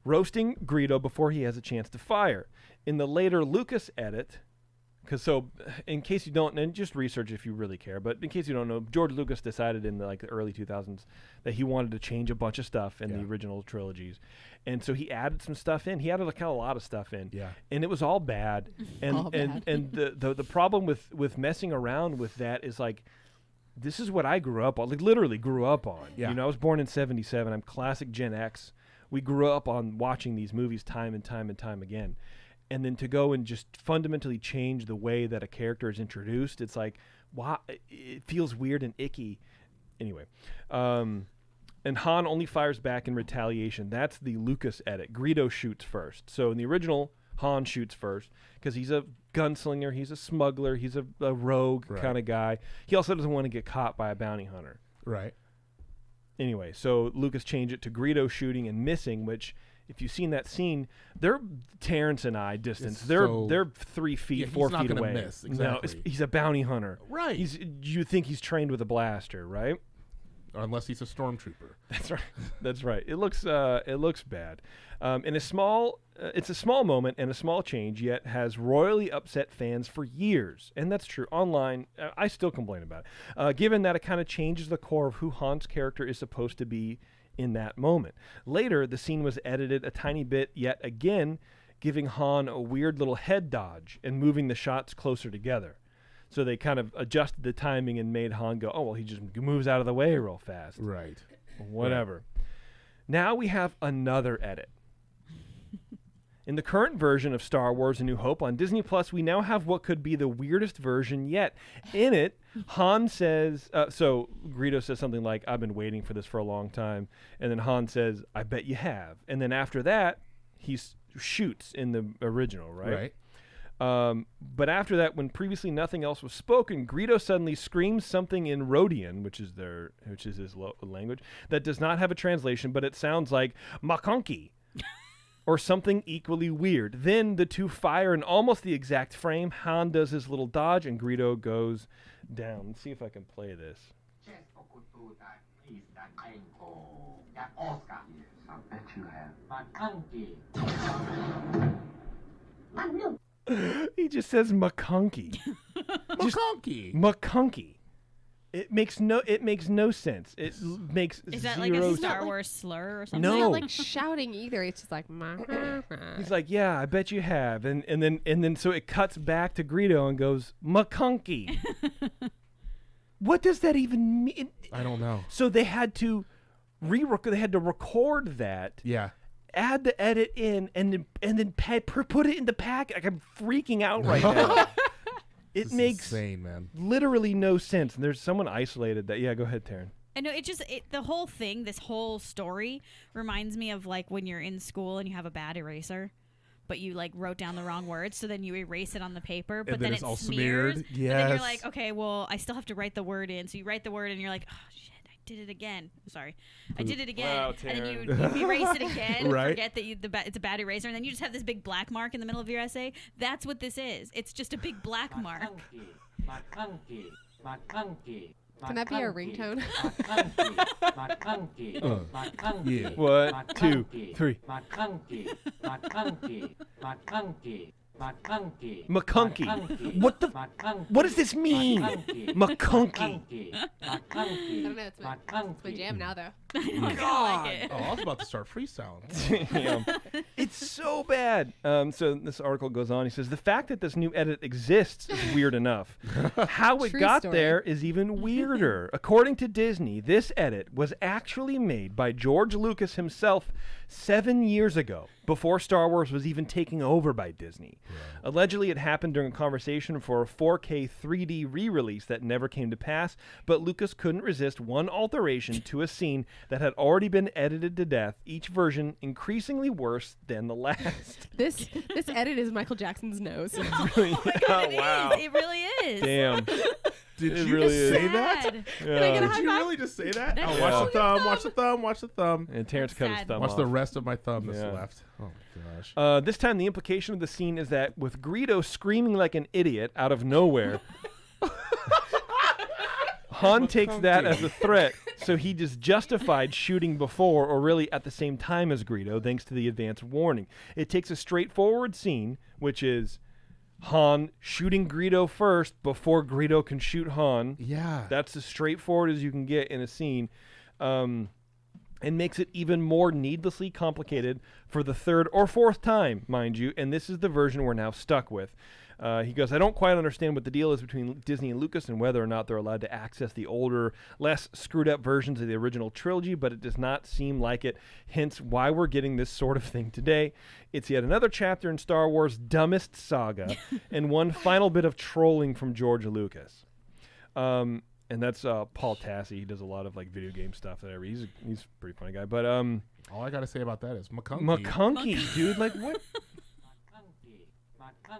roasting Greedo before he has a chance to fire. In the later Lucas edit, in case you don't, and just research if you really care, but in case you don't know, George Lucas decided in the early 2000s that he wanted to change a bunch of stuff in the original trilogies. And so he added some stuff in. He added a lot of stuff in. Yeah. And it was all bad. And All bad. and the problem with messing around with that is like, this is what I grew up on, like literally grew up on. Yeah. I was born in 77. I'm classic Gen X. We grew up on watching these movies time and time and time again. And then to go and just fundamentally change the way that a character is introduced, it's like, wow, it feels weird and icky. Anyway, and Han only fires back in retaliation. That's the Lucas edit. Greedo shoots first. So in the original, Han shoots first because he's a gunslinger, he's a smuggler, he's a rogue kind of guy. He also doesn't want to get caught by a bounty hunter. Right. Anyway, so Lucas changed it to Greedo shooting and missing, which, if you've seen that scene, they're Terrence and I distance. They're 3 feet, 4 not feet gonna away. miss, No, exactly. he's a bounty hunter. Right. You think he's trained with a blaster, right? Unless he's a stormtrooper. That's right. That's right. It looks bad. It's a small moment and a small change, yet has royally upset fans for years. And that's true. Online, I still complain about it. Given that it kind of changes the core of who Han's character is supposed to be in that moment. Later, the scene was edited a tiny bit yet again, giving Han a weird little head dodge and moving the shots closer together. So they kind of adjusted the timing and made Han go, oh, well, he just moves out of the way real fast. Right. Whatever. Now we have another edit. In the current version of Star Wars A New Hope on Disney Plus, we now have what could be the weirdest version yet. In it, Han says, so Greedo says something like, I've been waiting for this for a long time. And then Han says, I bet you have. And then after that, he shoots in the original, right? But after that, when previously nothing else was spoken, Greedo suddenly screams something in Rhodian, which is his language, that does not have a translation, but it sounds like Makonki. Or something equally weird. Then the two fire in almost the exact frame. Han does his little dodge, and Greedo goes down. Let's see if I can play this. He just says McConkie. McConkie. It makes no sense. It makes Is that zero like a sense. Star Wars slur or something? No. It's not like shouting either. It's just like, He's like, yeah, I bet you have. And then so it cuts back to Greedo and goes, McConkie. What does that even mean? I don't know. So they had to record that. Yeah. Add the edit in and then put it in the pack. Like, I'm freaking out right now. It This makes is insane, man. literally no sense. And there's someone isolated that. Yeah, go ahead, Taryn. I know the whole thing, this whole story reminds me of like when you're in school and you have a bad eraser, but you like wrote down the wrong words, so then you erase it on the paper, but And then then it's it all smears. smeared. And then you're Yes. like, okay, well, I still have to write the word in. So you write the word and you're like, oh shit, I did it again. Sorry, I did it again. Wow, and then you Taryn. erase it again. Right. And forget that it's a bad eraser, and then you just have this big black mark in the middle of your essay. That's what this is. It's just a big black mark. can that be our ringtone? Yeah. 1, 2, 3. McConkie. What does this mean? McConkie. I don't know. It's my jam now, though. God. Like it. Oh, I was about to start freestyling. Damn. It's so bad. So this article goes on. He says, the fact that this new edit exists is weird enough. How it True got story. there is even weirder. According to Disney, this edit was actually made by George Lucas himself 7 years ago, before Star Wars was even taken over by Disney. Allegedly, it happened during a conversation for a 4K 3D re-release that never came to pass, but Lucas couldn't resist one alteration to a scene that had already been edited to death, each version increasingly worse than the last. This edit is Michael Jackson's nose. Really? God, it really is. Damn. Did It you really just is. say that? Sad. Yeah. Did you really just say that? That's Oh, watch so the thumb, watch the thumb, watch the thumb. And Terrence cut his sad. thumb Watch off. the rest of my thumb that's Yeah. left. Oh my gosh. This time, the implication of the scene is that with Greedo screaming like an idiot out of nowhere, Han takes that as a threat, so he just justified shooting before or really at the same time as Greedo, thanks to the advance warning. It takes a straightforward scene, which is Han shooting Greedo first before Greedo can shoot Han. Yeah. That's as straightforward as you can get in a scene. And makes it even more needlessly complicated for the third or fourth time, mind you, and this is the version we're now stuck with. He goes, I don't quite understand what the deal is between Disney and Lucas and whether or not they're allowed to access the older, less screwed up versions of the original trilogy, but it does not seem like it, hence why we're getting this sort of thing today. It's yet another chapter in Star Wars' dumbest saga, and one final bit of trolling from George Lucas. And that's Paul Tassi. He does a lot of like video game stuff. Whatever. He's a pretty funny guy. But All I gotta say about that is McConkie. McConkie, dude, like what?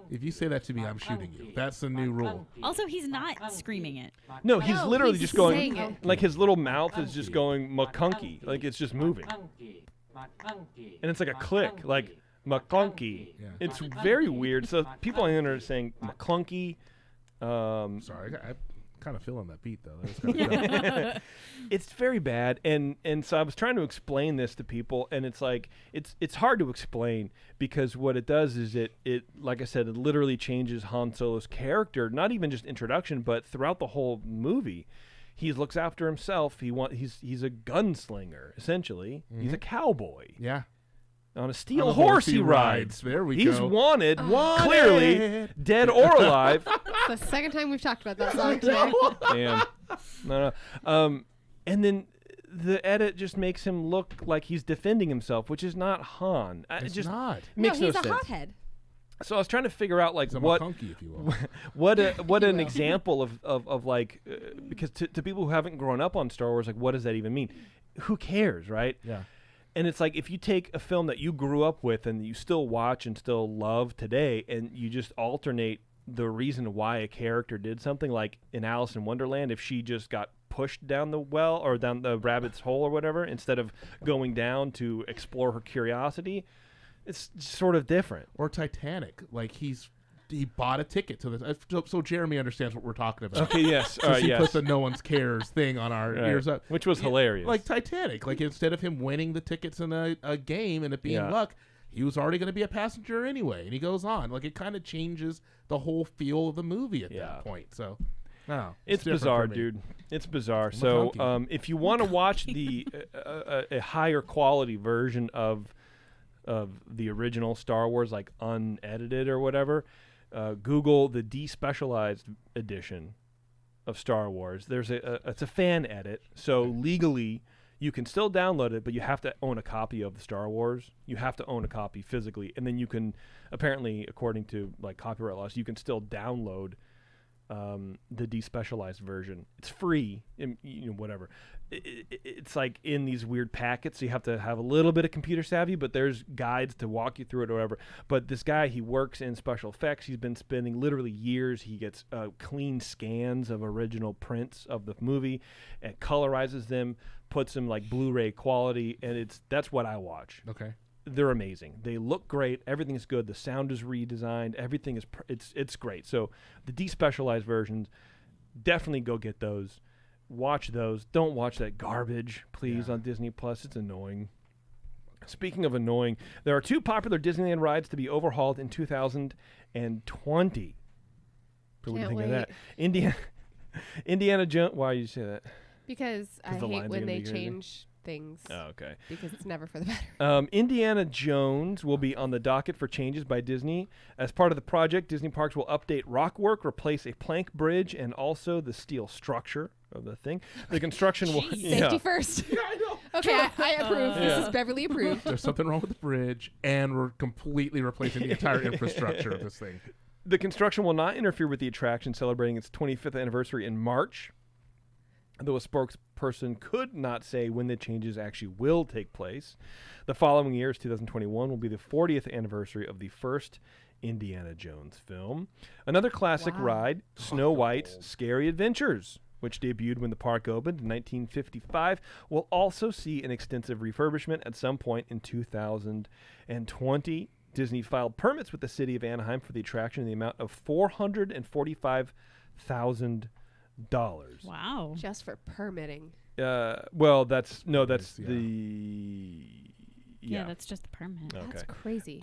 If you say that to me, I'm shooting you. That's the new rule. Also, he's not screaming it. No, he's No, literally he's just going saying it. like his little mouth is just going McConkie, like it's just moving, and it's like a click, like McConkie. Yeah. It's very weird. So people on the internet are saying McClunky. Sorry, I'm kind of feeling that beat though. That was kinda It's very bad, and so I was trying to explain this to people, and it's like it's hard to explain because what it does is it like I said, it literally changes Han Solo's character, not even just introduction, but throughout the whole movie. He looks after himself. He's a gunslinger essentially. He's a cowboy. yeah. On a steel On a horse he rides. There we He's go. wanted, clearly, dead or alive. It's the second time we've talked about that song today. Damn. No. And then the edit just makes him look like he's defending himself, which is not Han. It's just not. makes no, he's no a sense. hothead. So I was trying to figure out like He's a what McConkie, if you will. what an will. example of like because to people who haven't grown up on Star Wars, like what does that even mean? Who cares, right? Yeah. And it's like if you take a film that you grew up with and you still watch and still love today, and you just alternate the reason why a character did something, like in Alice in Wonderland, if she just got pushed down the well or down the rabbit's hole or whatever, instead of going down to explore her curiosity, it's sort of different. Or Titanic. Like he bought a ticket to this. So Jeremy understands what we're talking about. Okay, yes. So All right, she yes. put the no one's cares thing on our Right. ears up. Which was hilarious. Like Titanic. Like instead of him winning the tickets in a game and it being Yeah. luck, he was already going to be a passenger anyway. And he goes on. Like it kind of changes the whole feel of the movie at that point. So no, it's different bizarre, for me. dude. It's bizarre. So McConkie. if you want to watch the a higher quality version of the original Star Wars, like unedited or whatever, Google the despecialized edition of Star Wars. There's it's a fan edit, so legally you can still download it, but you have to own a copy of the Star Wars. You have to own a copy physically, and then you can, apparently, according to like copyright laws, you can still download the despecialized version. It's free, whatever. It's like in these weird packets, so you have to have a little bit of computer savvy, but there's guides to walk you through it or whatever. But this guy, he works in special effects. He's been spending literally years. He gets clean scans of original prints of the movie and colorizes them, puts them like Blu-ray quality, and that's what I watch. Okay. They're amazing. They look great. Everything is good. The sound is redesigned. Everything is it's great. So the despecialized versions, definitely go get those. Watch those. Don't watch that garbage, please, on Disney Plus. It's annoying. Speaking of annoying, there are 2 popular Disneyland rides to be overhauled in 2020. So what do you Can't think wait. of that? Indiana Jones. Why you say that? Because I the hate lines are when gonna they be crazy. change things. Oh, okay. Because it's never for the better. Indiana Jones will be on the docket for changes by Disney. As part of the project, Disney Parks will update rockwork, replace a plank bridge, and also the steel structure of the thing. The construction will... Safety first. Okay, I approve. This is Beverly approved. There's something wrong with the bridge, and we're completely replacing the entire infrastructure of this thing. The construction will not interfere with the attraction celebrating its 25th anniversary in March, though a spokesperson could not say when the changes actually will take place. The following year, 2021, will be the 40th anniversary of the first Indiana Jones film. Another classic ride, Snow White's Scary Adventures, which debuted when the park opened in 1955, will also see an extensive refurbishment at some point in 2020. Disney filed permits with the city of Anaheim for the attraction in the amount of $445,000. Wow. Just for permitting. Well, that's Yeah. the Yeah, that's just the permit. Okay. That's crazy.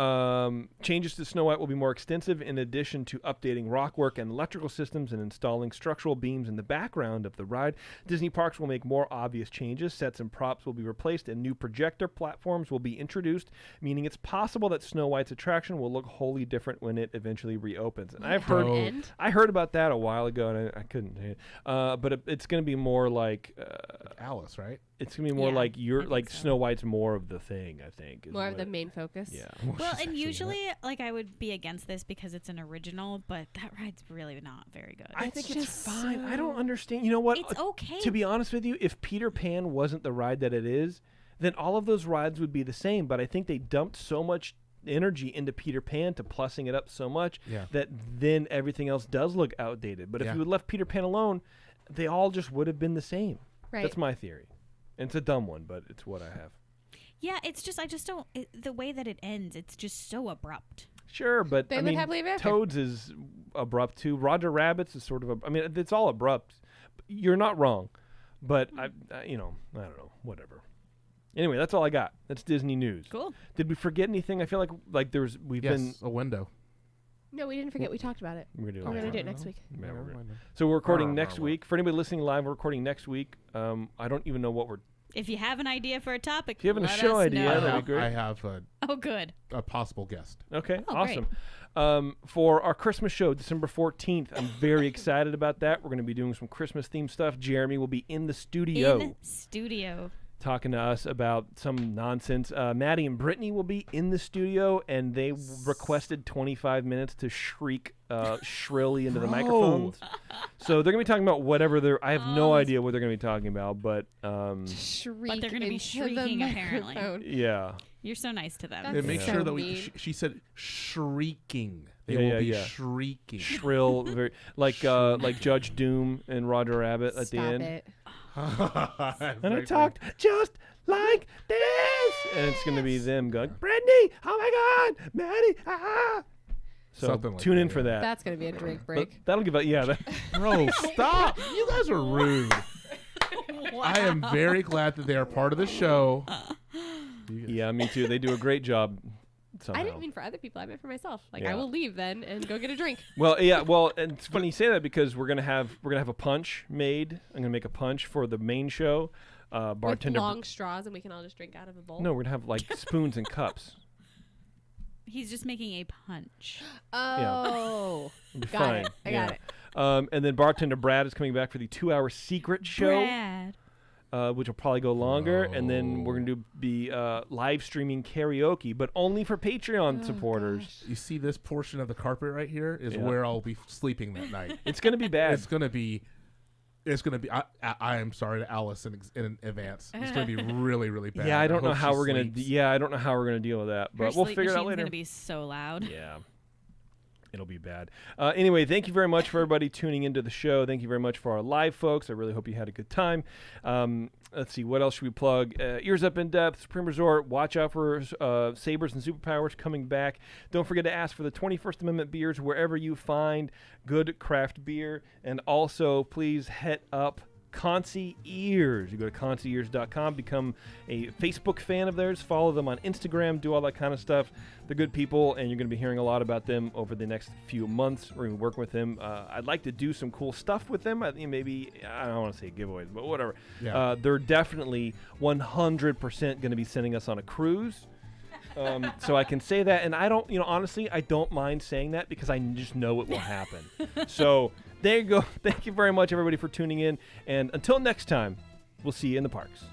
Changes to Snow White will be more extensive in addition to updating rockwork and electrical systems and installing structural beams in the background of the ride. Disney Parks will make more obvious changes. Sets and props will be replaced and new projector platforms will be introduced, meaning it's possible that Snow White's attraction will look wholly different when it eventually reopens. And I've heard I heard about that a while ago and I couldn't say it. But it's going to be more like Alice, right? it's going to be more Yeah, like I think so. Snow White's more of the thing, I think. is More of what the it- main focus. Yeah. Well, and usually, like, I would be against this because it's an original, but that ride's really not very good. I think it's just fine. I don't so- understand. You know what? It's okay. To be honest with you, if Peter Pan wasn't the ride that it is, then all of those rides would be the same. But I think they dumped so much energy into Peter Pan to plussing it up so much that then everything else does look outdated. But if you had left Peter Pan alone, they all just would have been the same. Right. That's my theory. And it's a dumb one, but it's what I have. Yeah, it's just, I just don't, the way that it ends, it's just so abrupt. Sure, but They I live mean, happily ever after. Toads is abrupt too. Roger Rabbit's is sort of I mean, it's all abrupt. You're not wrong, but I don't know, whatever. Anyway, that's all I got. That's Disney news. Cool. Did we forget anything? I feel like we've been. A window. No, we didn't forget. We talked about it. We're gonna do it We're later going to do it on. next week. Yeah, we're gonna- So we're recording next week. For anybody listening live, we're recording next week. I don't even know what we're. If you have an idea for a topic, If you have a let show us idea, know. that'd be great. I have Oh, good. a possible guest. Okay, Oh, awesome. For our Christmas show, December 14th, I'm very excited about that. We're going to be doing some Christmas themed stuff. Jeremy will be in the studio. In studio. talking to us about some nonsense. Maddie and Brittany will be in the studio, and they requested 25 minutes to shriek shrilly into the microphones. So they're going to be talking about whatever I have no idea what they're going to be talking about, but Shriek But they're going to be into shrieking, the apparently. microphone. yeah. You're so nice to them. That's And make so sure that mean. she said shrieking. They Yeah, will be yeah. shrieking. Shrill, very like Judge Doom and Roger Rabbit at the Stop end. it. And I talked just like this, and it's going to be them going, Brittany, oh my God, Maddie, ah. So Something like tune in that, for yeah. that. That's gonna be a drink But break. that'll give a Bro, stop. You guys are rude. I am very glad that they are part of the show. Yeah, me too. They do a great job. Somehow. I didn't mean for other people. I meant for myself. Like Yeah. I will leave then and go get a drink. Well, yeah. Well, and it's funny you say that because we're gonna have a punch made. I'm gonna make a punch for the main show. Bartender. With long straws, and we can all just drink out of a bowl. No, we're gonna have like spoons and cups. He's just making a punch. Oh, It'll be got fine. it. I got it. And then bartender Brad is coming back for the 2-hour secret show, Brad. which will probably go longer. And then we're gonna be live streaming karaoke, but only for Patreon supporters. You see this portion of the carpet right here is Yeah. where I'll be sleeping that night. It's gonna be bad. It's gonna be. I am sorry to Alice in advance. It's gonna be really, really bad. Yeah, I don't know hope how she we're gonna. sleeps. I don't know how we're gonna deal with that, but Her we'll sleep figure it out machine's later. gonna be so loud. Yeah. It'll be bad. Anyway, thank you very much for everybody tuning into the show. Thank you very much for our live folks. I really hope you had a good time. Let's see, what else should we plug? Ears Up in Depth, Supreme Resort. Watch out for Sabres and Superpowers coming back. Don't forget to ask for the 21st Amendment beers wherever you find good craft beer. And also, please hit up Concierge. You go to concierge.com, become a Facebook fan of theirs, follow them on Instagram, do all that kind of stuff. They're good people, and you're going to be hearing a lot about them over the next few months. We're going to be working with them. I'd like to do some cool stuff with them. I think maybe, I don't want to say giveaways, but whatever. Yeah. They're definitely 100% going to be sending us on a cruise. So I can say that, and I don't, honestly, I don't mind saying that because I just know it will happen. So there you go. Thank you very much, everybody, for tuning in. And until next time, we'll see you in the parks.